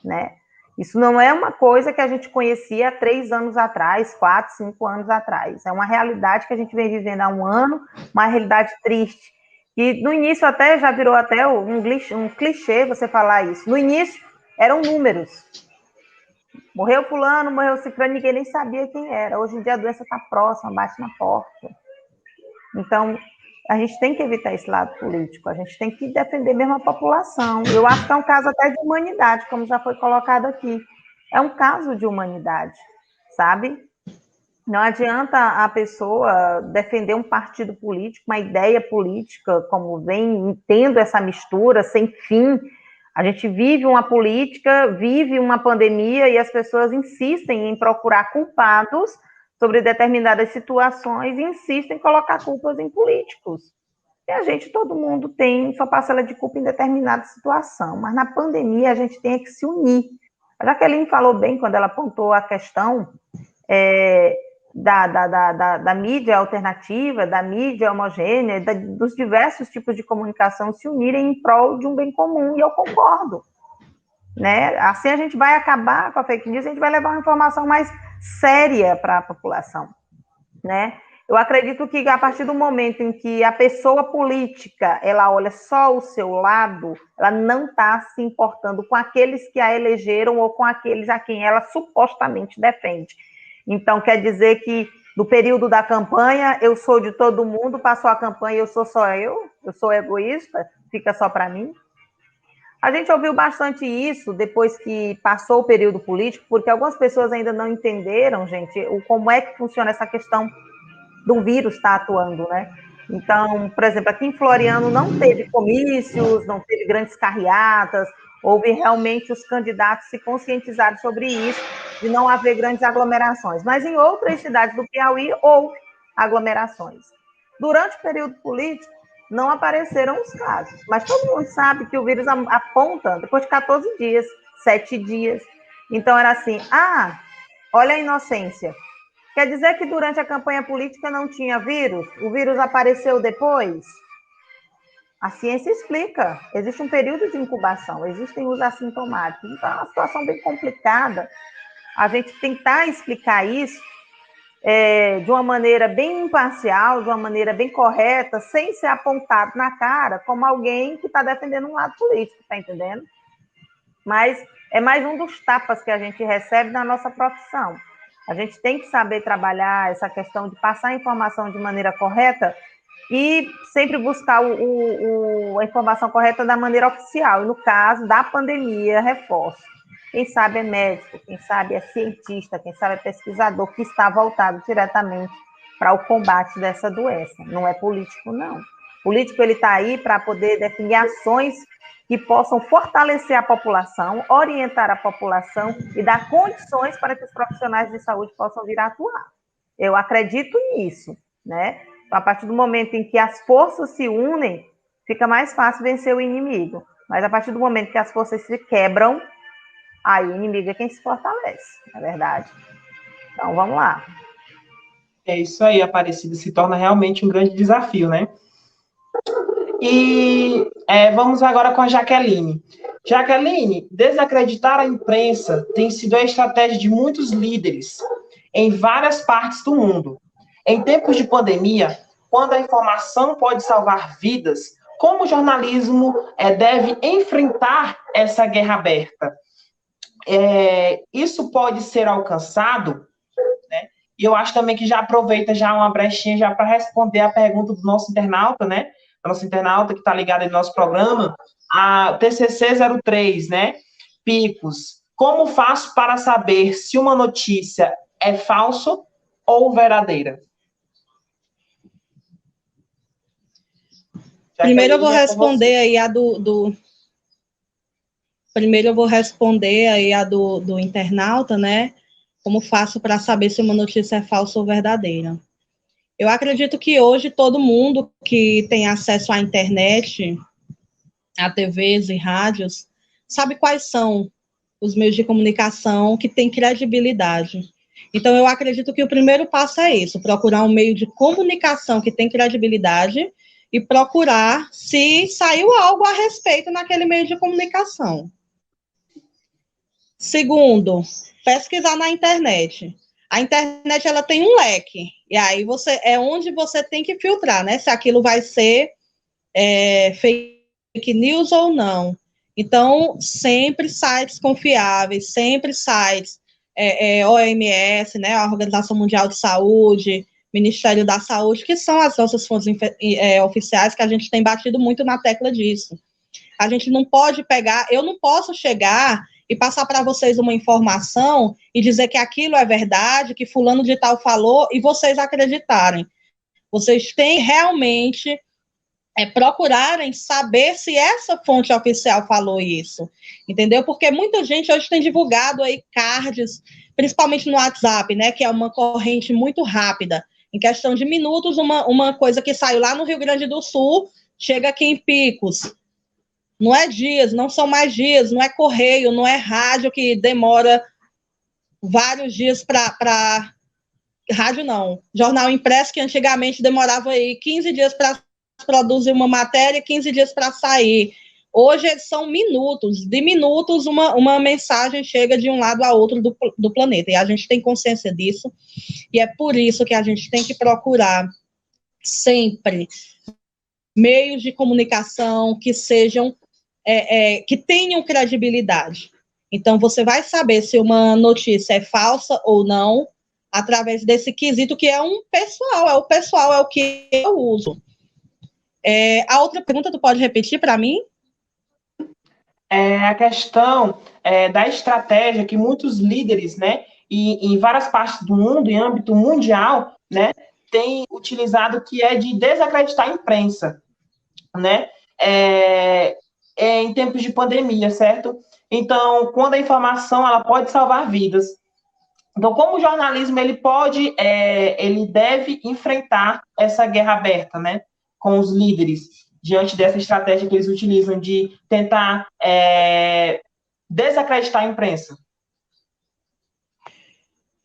né? Isso não é uma coisa que a gente conhecia há 3 anos atrás, 4, 5 anos atrás. É uma realidade que a gente vem vivendo há um ano, uma realidade triste. E no início até já virou até um clichê você falar isso. No início eram números. Morreu fulano, morreu ciclano, ninguém nem sabia quem era. Hoje em dia a doença está próxima, bate na porta. Então, a gente tem que evitar esse lado político, a gente tem que defender mesmo a população. Eu acho que é um caso até de humanidade, como já foi colocado aqui. É um caso de humanidade, sabe? Não adianta a pessoa defender um partido político, uma ideia política, como vem tendo essa mistura sem fim. A gente vive uma política, vive uma pandemia e as pessoas insistem em procurar culpados sobre determinadas situações e insistem em colocar culpas em políticos. E a gente, todo mundo tem sua parcela de culpa em determinada situação, mas na pandemia a gente tem que se unir. A Jaqueline falou bem quando ela apontou a questão da mídia alternativa, da mídia homogênea, dos diversos tipos de comunicação se unirem em prol de um bem comum, e eu concordo. Né? Assim a gente vai acabar com a fake news, a gente vai levar uma informação mais séria para a população, né? Eu acredito que a partir do momento em que a pessoa política, ela olha só o seu lado, ela não está se importando com aqueles que a elegeram ou com aqueles a quem ela supostamente defende. Então, quer dizer que no período da campanha, eu sou de todo mundo, passou a campanha, eu sou só eu sou egoísta, fica só para mim. A gente ouviu bastante isso depois que passou o período político, porque algumas pessoas ainda não entenderam, gente, como é que funciona essa questão do vírus estar atuando, né? Então, por exemplo, aqui em Floriano não teve comícios, não teve grandes carreatas, houve realmente os candidatos se conscientizaram sobre isso, de não haver grandes aglomerações. Mas em outras cidades do Piauí houve aglomerações. Durante o período político, não apareceram os casos, mas todo mundo sabe que o vírus aponta depois de 14 dias, 7 dias. Então era assim, olha a inocência. Quer dizer que durante a campanha política não tinha vírus? O vírus apareceu depois? A ciência explica, existe um período de incubação, existem os assintomáticos. Então é uma situação bem complicada. A gente tentar explicar isso de uma maneira bem imparcial, de uma maneira bem correta, sem ser apontado na cara como alguém que está defendendo um lado político, está entendendo? Mas é mais um dos tapas que a gente recebe na nossa profissão. A gente tem que saber trabalhar essa questão de passar a informação de maneira correta e sempre buscar a informação correta da maneira oficial. E no caso da pandemia, reforço. Quem sabe é médico, quem sabe é cientista, quem sabe é pesquisador, que está voltado diretamente para o combate dessa doença. Não é político, não. O político está aí para poder definir ações que possam fortalecer a população, orientar a população e dar condições para que os profissionais de saúde possam vir a atuar. Eu acredito nisso, né? Então, a partir do momento em que as forças se unem, fica mais fácil vencer o inimigo. Mas a partir do momento que as forças se quebram, aí o inimigo é quem se fortalece, na verdade. Então, vamos lá. É isso aí, Aparecida, se torna realmente um grande desafio, né? E vamos agora com a Jaqueline. Jaqueline, desacreditar a imprensa tem sido a estratégia de muitos líderes em várias partes do mundo. Em tempos de pandemia, quando a informação pode salvar vidas, como o jornalismo deve enfrentar essa guerra aberta? Isso pode ser alcançado, né? E eu acho também que já aproveita já uma brechinha já para responder a pergunta do nosso internauta, né? Do nosso internauta que está ligado no nosso programa, a TCC 03, né? Picos. Como faço para saber se uma notícia é falsa ou verdadeira? Primeiro eu vou responder aí a Primeiro eu vou responder aí a do internauta, né? Como faço para saber se uma notícia é falsa ou verdadeira? Eu acredito que hoje todo mundo que tem acesso à internet, a TVs e rádios, sabe quais são os meios de comunicação que têm credibilidade. Então, eu acredito que o primeiro passo é isso, procurar um meio de comunicação que tem credibilidade e procurar se saiu algo a respeito naquele meio de comunicação. Segundo, pesquisar na internet. A internet, ela tem um leque, e aí é onde você tem que filtrar, né? Se aquilo vai ser fake news ou não. Então, sempre sites confiáveis, sempre sites OMS, né, a Organização Mundial de Saúde, Ministério da Saúde, que são as nossas fontes oficiais, que a gente tem batido muito na tecla disso. A gente não pode eu não posso chegar e passar para vocês uma informação e dizer que aquilo é verdade, que fulano de tal falou, e vocês acreditarem. Vocês têm realmente procurarem saber se essa fonte oficial falou isso, entendeu? Porque muita gente hoje tem divulgado aí cards, principalmente no WhatsApp, né, que é uma corrente muito rápida. Em questão de minutos, uma coisa que saiu lá no Rio Grande do Sul, chega aqui em Picos. Não é dias, não são mais dias, não é correio, não é rádio que demora vários dias para... Rádio não, jornal impresso que antigamente demorava aí 15 dias para produzir uma matéria, 15 dias para sair. Hoje são minutos, de minutos uma mensagem chega de um lado a outro do planeta, e a gente tem consciência disso, e é por isso que a gente tem que procurar sempre meios de comunicação que sejam, que tenham credibilidade. Então, você vai saber se uma notícia é falsa ou não, através desse quesito que é o pessoal, é o que eu uso. A outra pergunta, tu pode repetir para mim? A questão da estratégia que muitos líderes, né, e em várias partes do mundo, em âmbito mundial, né, têm utilizado, que é de desacreditar a imprensa, né, em tempos de pandemia, certo? Então, quando a informação, ela pode salvar vidas. Então, como o jornalismo, ele deve enfrentar essa guerra aberta, né, com os líderes, diante dessa estratégia que eles utilizam de tentar desacreditar a imprensa?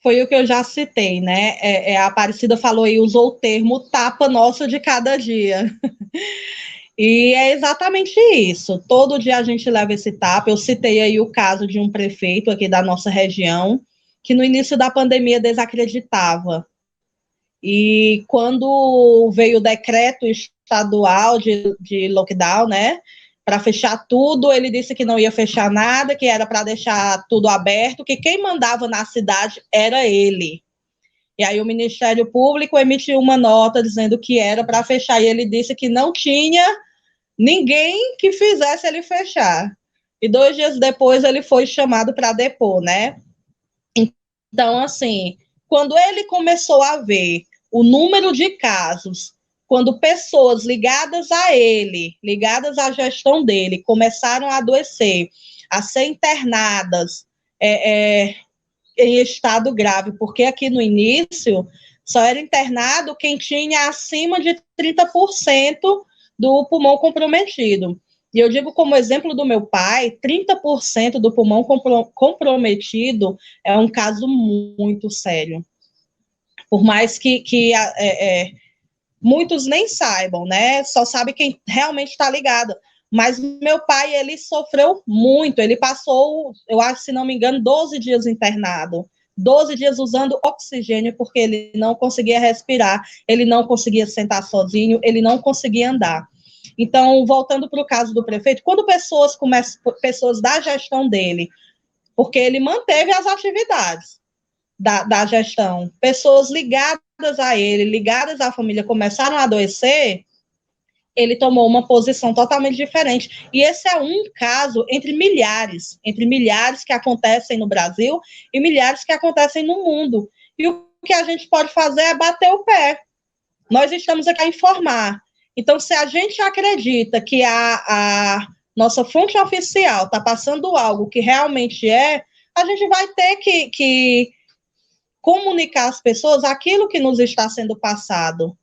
Foi o que eu já citei, né? A Aparecida falou aí, usou o termo tapa nossa de cada dia. E é exatamente isso. Todo dia a gente leva esse tapa. Eu citei aí o caso de um prefeito aqui da nossa região, que no início da pandemia desacreditava. E quando veio o decreto estadual de lockdown, né, para fechar tudo, ele disse que não ia fechar nada, que era para deixar tudo aberto, que quem mandava na cidade era ele. E aí o Ministério Público emitiu uma nota dizendo que era para fechar, e ele disse que não tinha ninguém que fizesse ele fechar. E 2 dias depois ele foi chamado para depor, né? Então, assim, quando ele começou a ver o número de casos, quando pessoas ligadas a ele, ligadas à gestão dele, começaram a adoecer, a ser internadas em estado grave, porque aqui no início só era internado quem tinha acima de 30% do pulmão comprometido. E eu digo como exemplo do meu pai, 30% do pulmão comprometido é um caso muito sério. Por mais que muitos nem saibam, né? Só sabe quem realmente está ligado. Mas meu pai, ele sofreu muito. Ele passou, eu acho, se não me engano, 12 dias internado. 12 dias usando oxigênio, porque ele não conseguia respirar, ele não conseguia sentar sozinho, ele não conseguia andar. Então, voltando para o caso do prefeito, quando pessoas da gestão dele, porque ele manteve as atividades da gestão, pessoas ligadas a ele, ligadas à família, começaram a adoecer, ele tomou uma posição totalmente diferente. E esse é um caso entre milhares que acontecem no Brasil e milhares que acontecem no mundo. E o que a gente pode fazer é bater o pé. Nós estamos aqui a informar. Então, se a gente acredita que a nossa fonte oficial está passando algo que realmente a gente vai ter que comunicar às pessoas aquilo que nos está sendo passado.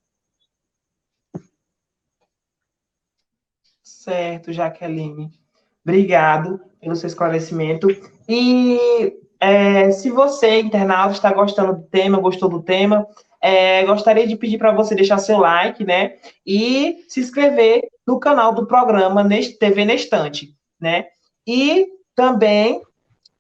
Certo, Jaqueline. Obrigado pelo seu esclarecimento. E se você, internauta, está gostando do tema, gostou do tema, gostaria de pedir para você deixar seu like, né? E se inscrever no canal do programa TV na Estante, né? E também,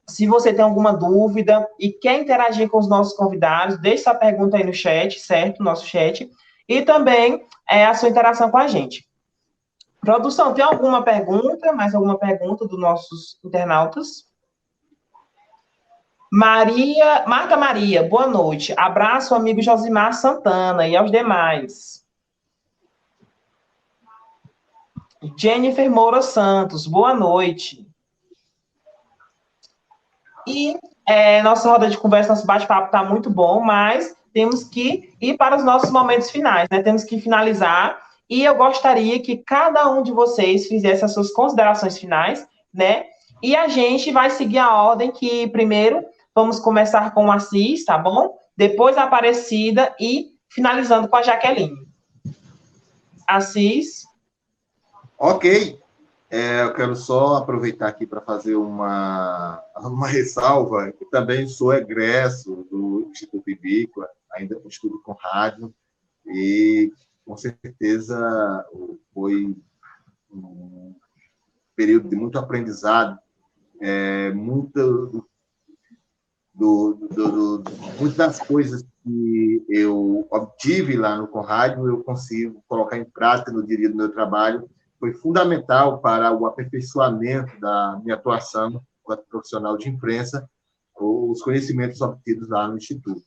se você tem alguma dúvida e quer interagir com os nossos convidados, deixe sua pergunta aí no chat, certo? Nosso chat. E também a sua interação com a gente. Produção, tem alguma pergunta? Mais alguma pergunta dos nossos internautas? Marta Maria, boa noite. Abraço, amigo Josimar Santana e aos demais. Jennifer Moura Santos, boa noite. E nossa roda de conversa, nosso bate-papo está muito bom, mas temos que ir para os nossos momentos finais, né? Temos que finalizar. E eu gostaria que cada um de vocês fizesse as suas considerações finais, né? E a gente vai seguir a ordem que, primeiro, vamos começar com o Assis, tá bom? Depois a Aparecida e finalizando com a Jaqueline. Assis. Ok. Eu quero só aproveitar aqui para fazer uma ressalva, que também sou egresso do Instituto Ibícola, ainda estudo com rádio, e com certeza foi um período de muito aprendizado, muitas das coisas que eu obtive lá no Conrádio, eu consigo colocar em prática no dia a dia do meu trabalho. Foi fundamental para o aperfeiçoamento da minha atuação como profissional de imprensa, os conhecimentos obtidos lá no Instituto.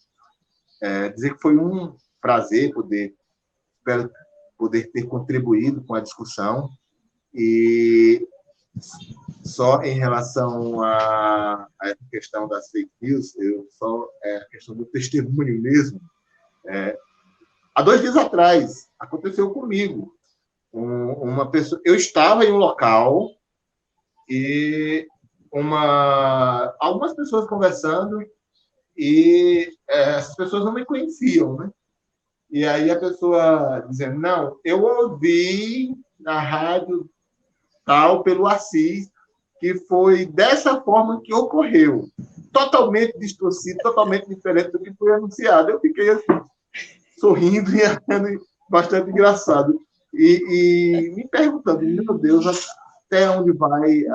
Dizer que foi um prazer espero poder ter contribuído com a discussão. E só em relação a essa questão das fake news, a questão do testemunho mesmo. Há 2 dias atrás, aconteceu comigo. Uma pessoa, eu estava em um local e algumas pessoas conversando e essas pessoas não me conheciam, né? E aí a pessoa dizendo, não, eu ouvi na rádio tal, pelo Assis, que foi dessa forma que ocorreu. Totalmente distorcido, totalmente diferente do que foi anunciado. Eu fiquei assim, sorrindo e achando bastante engraçado. E me perguntando, meu Deus, até onde vai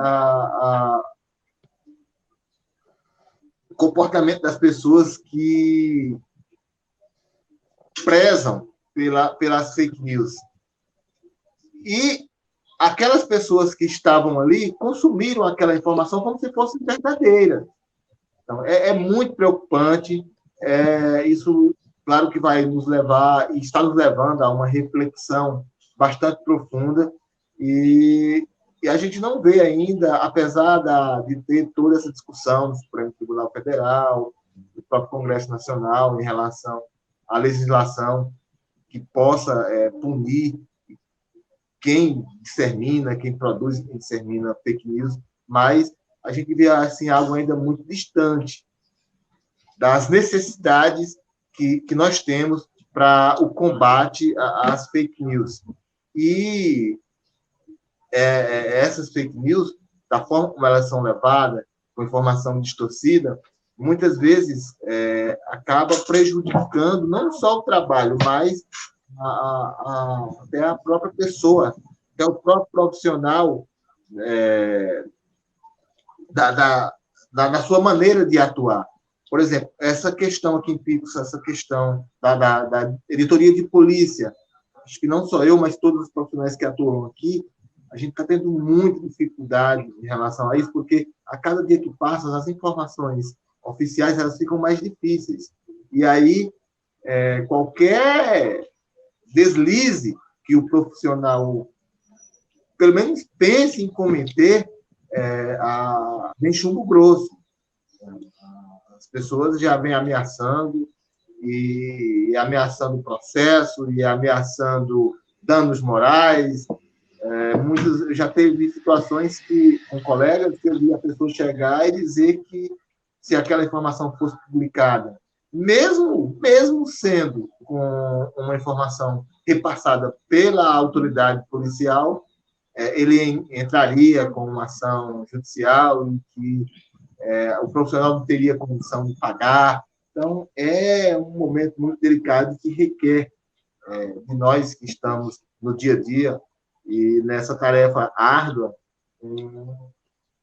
o comportamento das pessoas que prezam pelas fake news. E aquelas pessoas que estavam ali consumiram aquela informação como se fosse verdadeira. Então, é muito preocupante. Isso, claro que vai nos levar, e está nos levando a uma reflexão bastante profunda, e a gente não vê ainda, apesar de ter toda essa discussão no Supremo Tribunal Federal, do próprio Congresso Nacional, em relação à legislação que possa punir quem dissemina, quem produz e dissemina fake news, mas a gente vê assim, algo ainda muito distante das necessidades que nós temos para o combate às fake news. E essas fake news, da forma como elas são levadas, com informação distorcida, muitas vezes acaba prejudicando não só o trabalho, mas até a própria pessoa, até o próprio profissional da sua maneira de atuar. Por exemplo, essa questão aqui em Picos, essa questão da editoria de polícia, acho que não só eu, mas todos os profissionais que atuam aqui, a gente está tendo muita dificuldade em relação a isso, porque a cada dia que passa, as informações oficiais elas ficam mais difíceis. E aí, qualquer deslize que o profissional, pelo menos, pense em cometer, vem chumbo grosso. As pessoas já vêm ameaçando, e ameaçando o processo, e ameaçando danos morais. Eu já teve situações com colegas que eu vi a pessoa chegar e dizer que se aquela informação fosse publicada, mesmo sendo com uma informação repassada pela autoridade policial, ele entraria com uma ação judicial em que o profissional não teria condição de pagar. Então, é um momento muito delicado que requer de nós que estamos no dia a dia e nessa tarefa árdua, um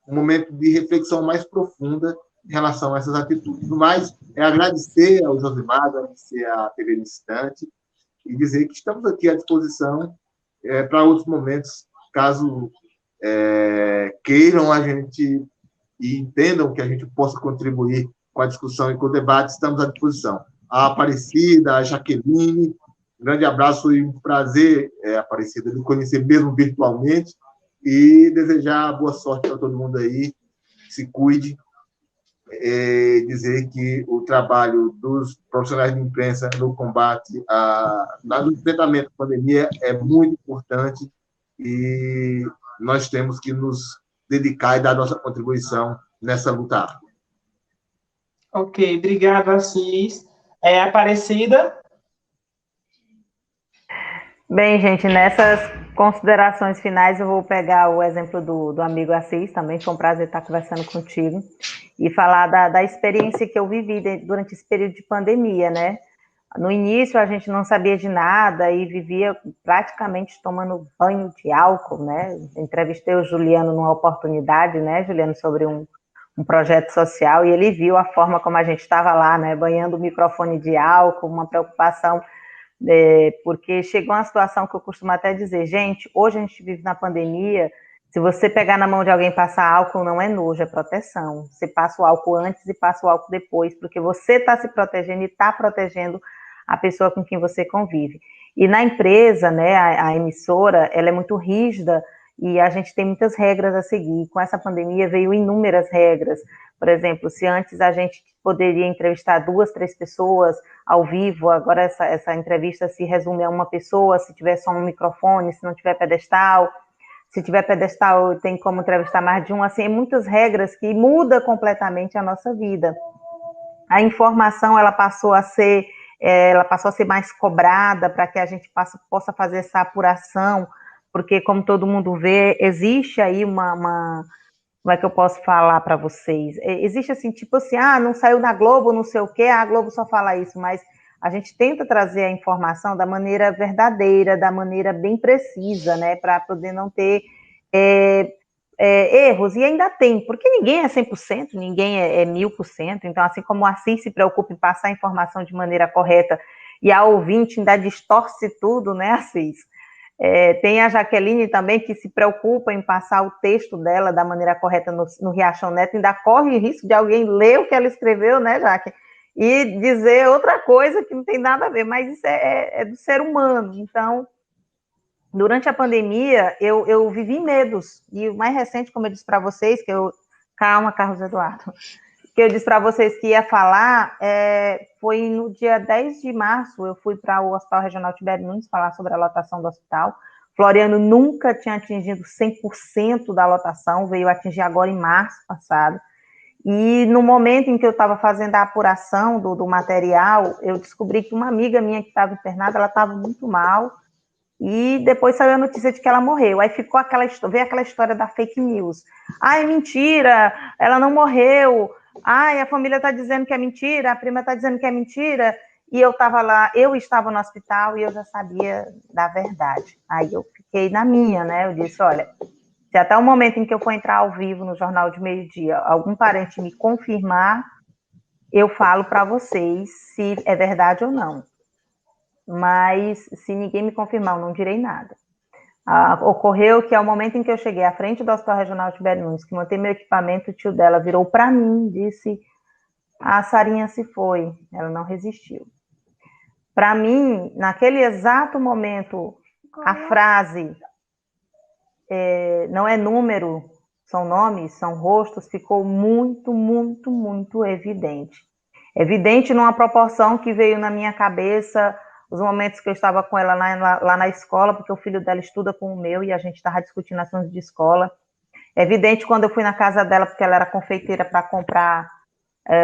momento de reflexão mais profunda em relação a essas atitudes. No mais, agradecer ao Josimar, agradecer à TV Instante e dizer que estamos aqui à disposição para outros momentos, caso queiram a gente e entendam que a gente possa contribuir com a discussão e com o debate, estamos à disposição. A Aparecida, a Jaqueline, um grande abraço, foi um prazer, Aparecida, de conhecer mesmo virtualmente e desejar boa sorte para todo mundo aí, se cuide, dizer que o trabalho dos profissionais de imprensa no combate, no enfrentamento à pandemia é muito importante e nós temos que nos dedicar e dar nossa contribuição nessa luta. Ok, obrigado, Assis. Aparecida? Bem, gente, nessas considerações finais, eu vou pegar o exemplo do amigo Assis, também foi um prazer estar conversando contigo, e falar da experiência que eu vivi durante esse período de pandemia, né? No início, a gente não sabia de nada e vivia praticamente tomando banho de álcool, né? Entrevistei o Juliano numa oportunidade, né, Juliano, sobre um projeto social, e ele viu a forma como a gente estava lá, né, banhando o microfone de álcool, uma preocupação, porque chegou uma situação que eu costumo até dizer, gente, hoje a gente vive na pandemia, se você pegar na mão de alguém e passar álcool, não é nojo, é proteção. Você passa o álcool antes e passa o álcool depois, porque você está se protegendo e está protegendo a pessoa com quem você convive. E na empresa, né, a emissora, ela é muito rígida e a gente tem muitas regras a seguir. Com essa pandemia veio inúmeras regras. Por exemplo, se antes a gente poderia entrevistar 2, 3 pessoas ao vivo, agora essa entrevista se resume a uma pessoa, se tiver só um microfone, se não tiver pedestal. Se tiver pedestal, tem como entrevistar mais de um. Assim, muitas regras que mudam completamente a nossa vida. A informação, ela passou a ser mais cobrada para que a gente possa fazer essa apuração, porque, como todo mundo vê, existe aí como é que eu posso falar para vocês? Existe assim, tipo assim, não saiu na Globo, não sei o quê, a Globo só fala isso, mas a gente tenta trazer a informação da maneira verdadeira, da maneira bem precisa, né, para poder não ter erros, e ainda tem, porque ninguém é 100%, ninguém é 1000%, então, assim como o Assis se preocupa em passar a informação de maneira correta, e a ouvinte ainda distorce tudo, né, Assis? Tem a Jaqueline também, que se preocupa em passar o texto dela da maneira correta no Riachão Neto, ainda corre o risco de alguém ler o que ela escreveu, né, Jaque? E dizer outra coisa que não tem nada a ver, mas isso é do ser humano. Então, durante a pandemia, eu vivi medos, e o mais recente, como eu disse para vocês, calma, Carlos Eduardo, que eu disse para vocês que ia falar, foi no dia 10 de março, eu fui para o Hospital Regional Tibério Nunes falar sobre a lotação do hospital. Floriano nunca tinha atingido 100% da lotação, veio atingir agora em março passado. E no momento em que eu estava fazendo a apuração do material, eu descobri que uma amiga minha que estava internada, ela estava muito mal, e depois saiu a notícia de que ela morreu. Aí veio aquela história da fake news. Ai, mentira, ela não morreu. Ai, a família está dizendo que é mentira, a prima está dizendo que é mentira. E eu estava lá, eu estava no hospital e eu já sabia da verdade. Aí eu fiquei na minha, né? Eu disse, olha, se até o momento em que eu for entrar ao vivo no Jornal de Meio-Dia, algum parente me confirmar, eu falo para vocês se é verdade ou não. mas se ninguém me confirmar, eu não direi nada. Ocorreu que ao momento em que eu cheguei à frente do Hospital Regional Tibério Nunes, que montei meu equipamento, o tio dela virou para mim e disse: a Sarinha se foi, ela não resistiu. Para mim, naquele exato momento, a frase não é número, são nomes, são rostos, ficou muito, muito, muito evidente. Evidente numa proporção que veio na minha cabeça os momentos que eu estava com ela lá na escola, porque o filho dela estuda com o meu e a gente estava discutindo assuntos de escola. Evidente quando eu fui na casa dela, porque ela era confeiteira, para comprar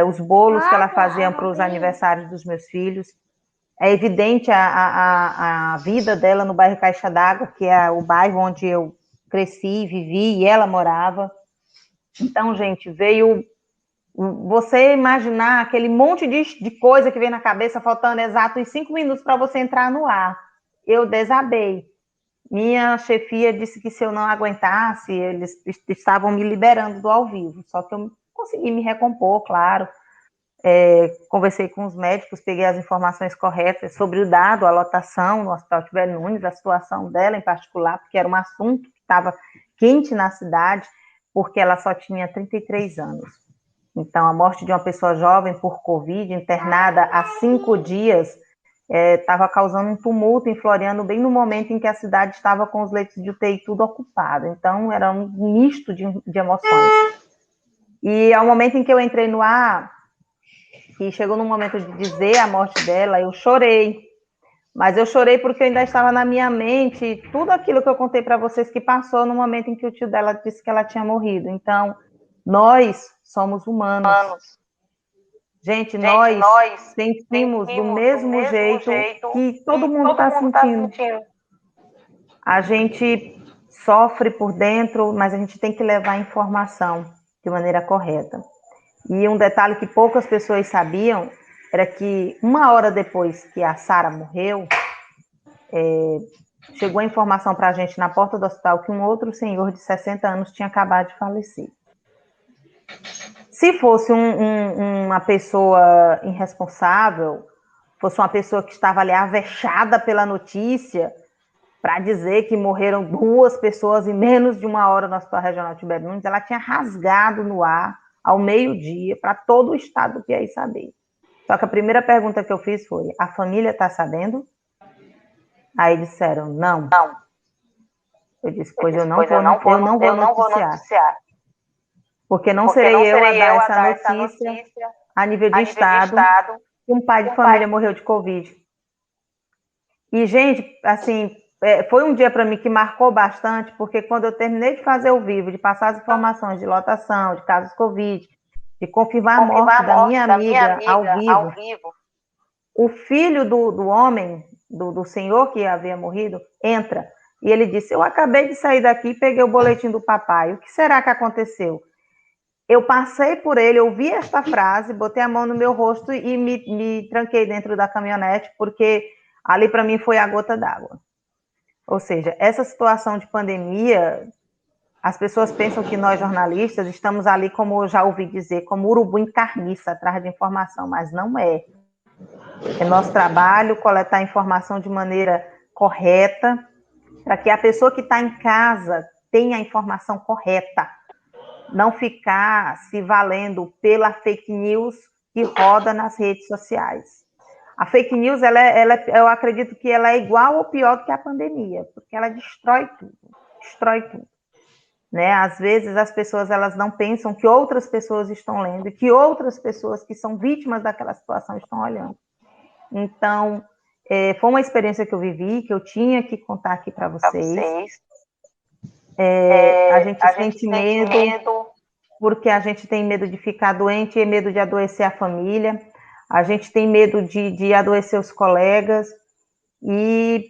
os bolos que ela fazia para os aniversários dos meus filhos. É evidente a vida dela no bairro Caixa d'Água, que é o bairro onde eu cresci, vivi e ela morava. Então, gente, veio você imaginar aquele monte de coisa que vem na cabeça, faltando exatos 5 minutos para você entrar no ar. Eu desabei. Minha chefia disse que se eu não aguentasse, eles estavam me liberando do ao vivo. Só que eu consegui me recompor, claro. Conversei com os médicos, peguei as informações corretas sobre o dado, a lotação no Hospital Tibério Nunes, a situação dela em particular, porque era um assunto que estava quente na cidade, porque ela só tinha 33 anos. Então, a morte de uma pessoa jovem por Covid, internada há 5 dias, estava causando um tumulto em Floriano, bem no momento em que a cidade estava com os leitos de UTI tudo ocupado. Então, era um misto de emoções. E ao momento em que eu entrei no ar, e chegou no momento de dizer a morte dela, eu chorei. Mas eu chorei porque eu ainda estava na minha mente tudo aquilo que eu contei para vocês que passou no momento em que o tio dela disse que ela tinha morrido. Então, nós somos humanos. Gente, nós sentimos do mesmo jeito que todo mundo está sentindo. A gente sofre por dentro, mas a gente tem que levar a informação de maneira correta. E um detalhe que poucas pessoas sabiam era que 1 hora depois que a Sara morreu, chegou a informação para a gente na porta do hospital que um outro senhor de 60 anos tinha acabado de falecer. Se fosse uma pessoa irresponsável, fosse uma pessoa que estava ali avexada pela notícia, para dizer que morreram 2 pessoas em menos de 1 hora no Hospital Regional Tibério Nunes, ela tinha rasgado no ar ao meio-dia para todo o estado do Piauí saber. Só que a primeira pergunta que eu fiz foi: a família está sabendo? Aí disseram: não. Eu disse: pois eu não vou noticiar. Porque não serei eu a dar essa notícia a nível de estado que um pai de família morreu de Covid. E, gente, assim, foi um dia para mim que marcou bastante, porque quando eu terminei de fazer o vivo, de passar as informações de lotação, de casos Covid, de confirmar a morte da minha amiga ao vivo, o filho do homem, do senhor que havia morrido, entra. E ele disse: eu acabei de sair daqui e peguei o boletim do papai. O que será que aconteceu? Eu passei por ele, ouvi esta frase, botei a mão no meu rosto e me tranquei dentro da caminhonete, porque ali para mim foi a gota d'água. Ou seja, essa situação de pandemia, as pessoas pensam que nós jornalistas estamos ali, como eu já ouvi dizer, como urubu em carniça, atrás de informação, mas não é. É nosso trabalho coletar informação de maneira correta, para que a pessoa que está em casa tenha a informação correta, não ficar se valendo pela fake news que roda nas redes sociais. A fake news, eu acredito que ela é igual ou pior do que a pandemia, porque ela destrói tudo. Né? Às vezes as pessoas elas não pensam que outras pessoas estão lendo, que outras pessoas que são vítimas daquela situação estão olhando. Então, foi uma experiência que eu vivi, que eu tinha que contar aqui para vocês. A gente sente medo, porque a gente tem medo de ficar doente e medo de adoecer a família. A gente tem medo de adoecer os colegas. E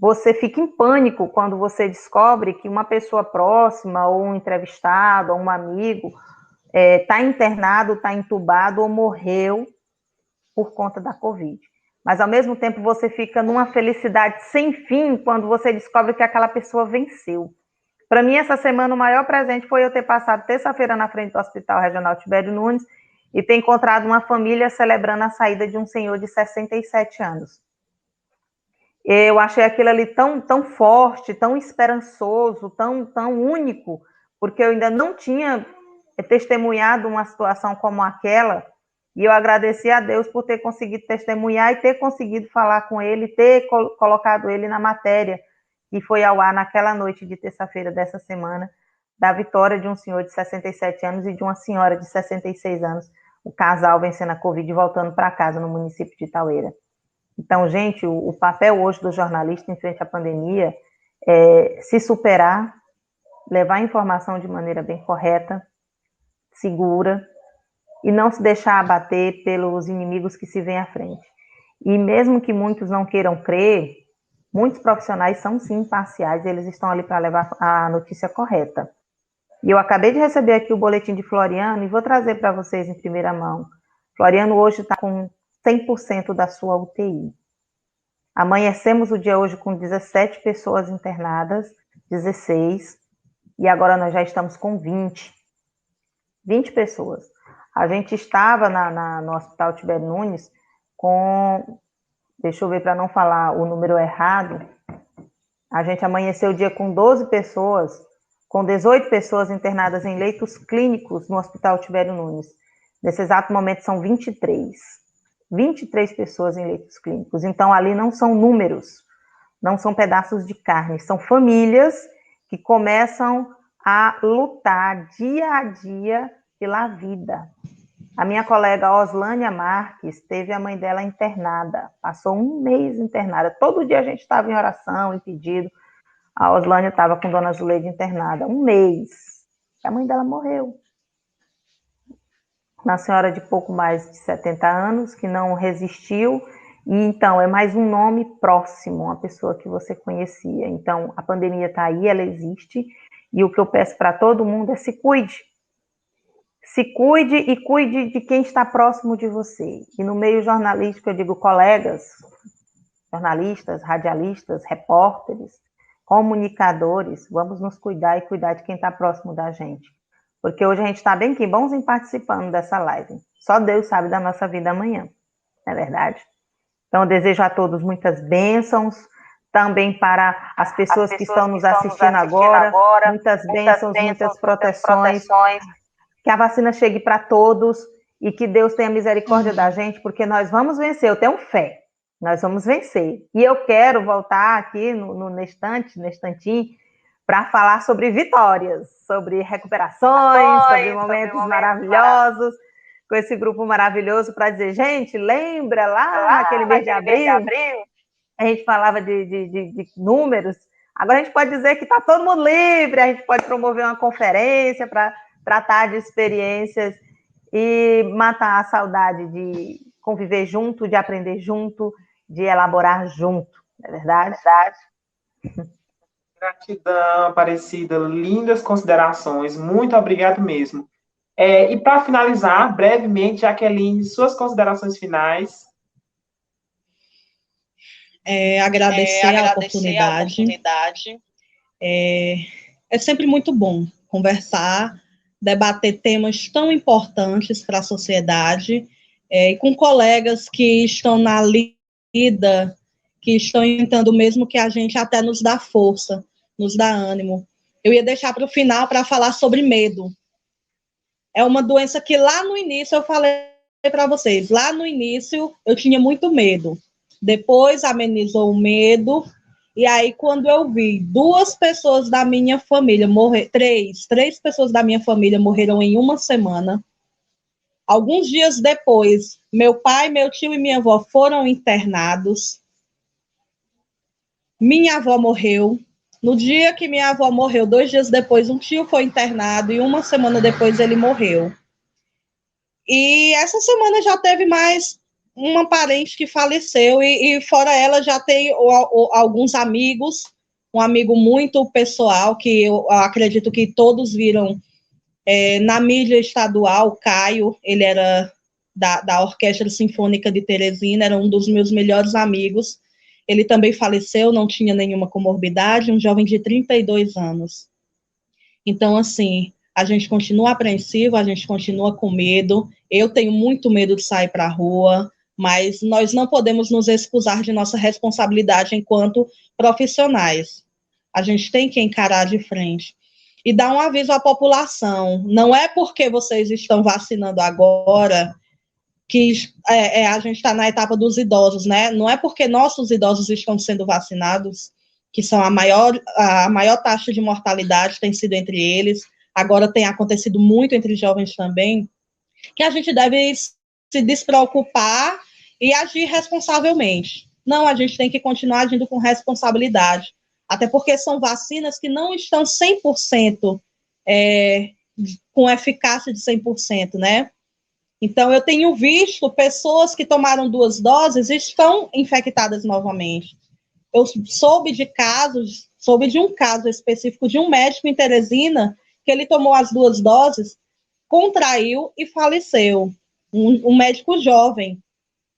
você fica em pânico quando você descobre que uma pessoa próxima, ou um entrevistado, ou um amigo, está internado, está entubado ou morreu por conta da Covid. Mas, ao mesmo tempo, você fica numa felicidade sem fim quando você descobre que aquela pessoa venceu. Para mim, essa semana, o maior presente foi eu ter passado terça-feira na frente do Hospital Regional Tibério Nunes e ter encontrado uma família celebrando a saída de um senhor de 67 anos. Eu achei aquilo ali tão, tão forte, tão esperançoso, tão, tão único, porque eu ainda não tinha testemunhado uma situação como aquela, e eu agradeci a Deus por ter conseguido testemunhar e ter conseguido falar com ele, ter colocado ele na matéria, que foi ao ar naquela noite de terça-feira dessa semana, da vitória de um senhor de 67 anos e de uma senhora de 66 anos, o casal vencendo a Covid e voltando para casa no município de Taueira. Então, gente, o papel hoje do jornalista em frente à pandemia é se superar, levar a informação de maneira bem correta, segura, e não se deixar abater pelos inimigos que se vêm à frente. E mesmo que muitos não queiram crer, muitos profissionais são sim imparciais, eles estão ali para levar a notícia correta. E eu acabei de receber aqui o boletim de Floriano e vou trazer para vocês em primeira mão. Floriano hoje está com 100% da sua UTI. Amanhecemos o dia hoje com 17 pessoas internadas, 16, e agora nós já estamos com 20 pessoas. A gente estava no Hospital Tibério Nunes com, deixa eu ver para não falar o número errado, a gente amanheceu o dia com 12 pessoas, com 18 pessoas internadas em leitos clínicos no Hospital Tibério Nunes. Nesse exato momento são 23 pessoas em leitos clínicos. Então, ali não são números, não são pedaços de carne, são famílias que começam a lutar dia a dia pela vida. A minha colega Oslânia Marques teve a mãe dela internada, passou um mês internada. Todo dia a gente estava em oração e pedido. A Oslânia estava com Dona Zuleide internada, um mês. A mãe dela morreu. Uma senhora de pouco mais de 70 anos, que não resistiu. E então, é mais um nome próximo, uma pessoa que você conhecia. Então, a pandemia está aí, ela existe. E o que eu peço para todo mundo é se cuide. Se cuide e cuide de quem está próximo de você. E no meio jornalístico, eu digo colegas, jornalistas, radialistas, repórteres, comunicadores, vamos nos cuidar e cuidar de quem está próximo da gente. Porque hoje a gente está bem que bons em participando dessa live. Só Deus sabe da nossa vida amanhã, não é verdade? Então, eu desejo a todos muitas bênçãos, também para as pessoas que estão nos assistindo agora, muitas bênçãos, muitas proteções, que a vacina chegue para todos e que Deus tenha misericórdia da gente, porque nós vamos vencer, eu tenho fé, nós vamos vencer. E eu quero voltar aqui nestantinho, para falar sobre vitórias, sobre recuperações, sobre momentos maravilhosos, com esse grupo maravilhoso, para dizer, gente, lembra lá naquele mês de abril, a gente falava de números, agora a gente pode dizer que está todo mundo livre, a gente pode promover uma conferência para tratar de experiências e matar a saudade de conviver junto, de aprender junto, de elaborar junto, não é verdade? Gratidão, Aparecida, lindas considerações, muito obrigado mesmo. E para finalizar, brevemente, Jaqueline, suas considerações finais. Agradecer a oportunidade. É sempre muito bom conversar, debater temas tão importantes para a sociedade, e com colegas que estão na lida, que estão tentando o mesmo que a gente, até nos dá força, nos dá ânimo. Eu ia deixar para o final para falar sobre medo. É uma doença que lá no início eu falei para vocês, lá no início eu tinha muito medo. Depois amenizou o medo, e aí quando eu vi 2 pessoas da minha família morrer, três pessoas da minha família morreram em uma semana. Alguns dias depois, meu pai, meu tio e minha avó foram internados. Minha avó morreu. No dia que minha avó morreu, 2 dias depois, um tio foi internado e uma semana depois ele morreu. E essa semana já teve mais uma parente que faleceu e fora ela já tem alguns amigos, um amigo muito pessoal que eu acredito que todos viram na mídia estadual, Caio, ele era da Orquestra Sinfônica de Teresina, era um dos meus melhores amigos. Ele também faleceu, não tinha nenhuma comorbidade, um jovem de 32 anos. Então, assim, a gente continua apreensivo, a gente continua com medo. Eu tenho muito medo de sair para a rua, mas nós não podemos nos excusar de nossa responsabilidade enquanto profissionais. A gente tem que encarar de frente. E dar um aviso à população, não é porque vocês estão vacinando agora que a gente está na etapa dos idosos, né? Não é porque nossos idosos estão sendo vacinados, que são a maior taxa de mortalidade tem sido entre eles, agora tem acontecido muito entre jovens também, que a gente deve se despreocupar e agir responsavelmente. Não, a gente tem que continuar agindo com responsabilidade, até porque são vacinas que não estão 100% com eficácia de 100%, né? Então, eu tenho visto pessoas que tomaram 2 doses e estão infectadas novamente. Eu soube de um caso específico de um médico em Teresina, que ele tomou as 2 doses, contraiu e faleceu. Um médico jovem.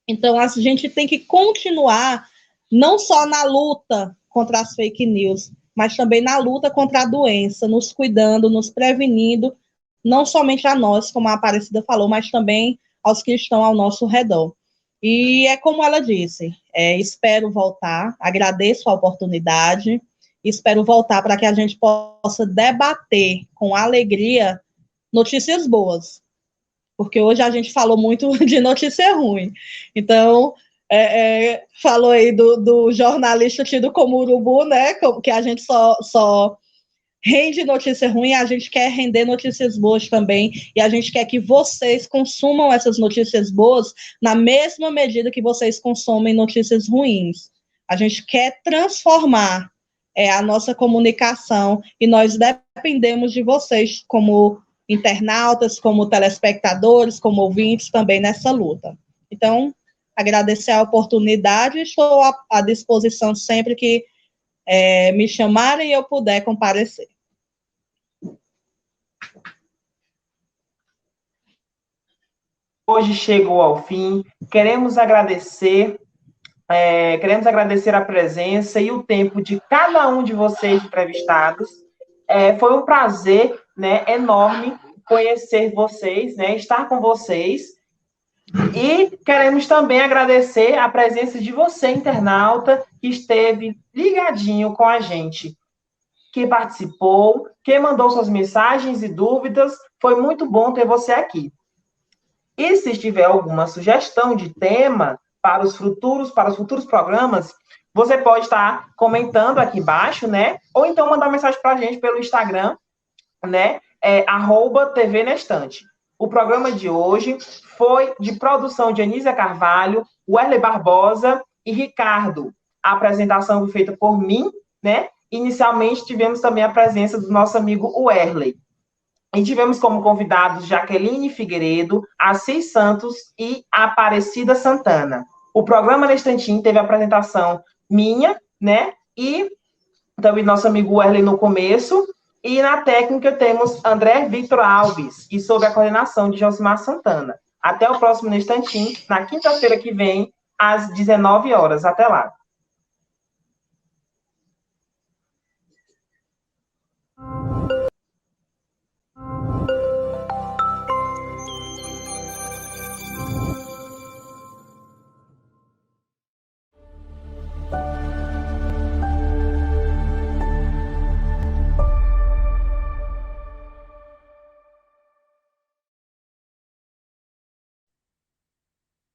Então, a gente tem que continuar, não só na luta contra as fake news, mas também na luta contra a doença, nos cuidando, nos prevenindo, não somente a nós, como a Aparecida falou, mas também aos que estão ao nosso redor. E é como ela disse, espero voltar, agradeço a oportunidade, espero voltar para que a gente possa debater com alegria notícias boas, porque hoje a gente falou muito de notícia ruim. Então, falou aí do jornalista tido como urubu, né, que a gente só rende notícia ruim, a gente quer render notícias boas também, e a gente quer que vocês consumam essas notícias boas na mesma medida que vocês consomem notícias ruins. A gente quer transformar a nossa comunicação, e nós dependemos de vocês como internautas, como telespectadores, como ouvintes também nessa luta. Então, agradecer a oportunidade, estou à disposição sempre que me chamarem e eu puder comparecer. Hoje chegou ao fim. Queremos agradecer a presença e o tempo de cada um de vocês entrevistados. Foi um prazer, né, enorme conhecer vocês, né, estar com vocês. E queremos também agradecer a presença de você, internauta, que esteve ligadinho com a gente, que participou, que mandou suas mensagens e dúvidas. Foi muito bom ter você aqui. E se tiver alguma sugestão de tema para os futuros programas, você pode estar comentando aqui embaixo, né? Ou então mandar mensagem para a gente pelo Instagram, né? @TV na Estante. O programa de hoje foi de produção de Anísia Carvalho, Werley Barbosa e Ricardo. A apresentação foi feita por mim, né? Inicialmente tivemos também a presença do nosso amigo Werley. E tivemos como convidados Jaqueline Figueiredo, Assis Santos e Aparecida Santana. O programa na Estantinho teve a apresentação minha, né? E também nosso amigo Werley no começo. E na técnica temos André Victor Alves, e sob a coordenação de Josimar Santana. Até o próximo Instantinho, na quinta-feira que vem, às 19 horas. Até lá.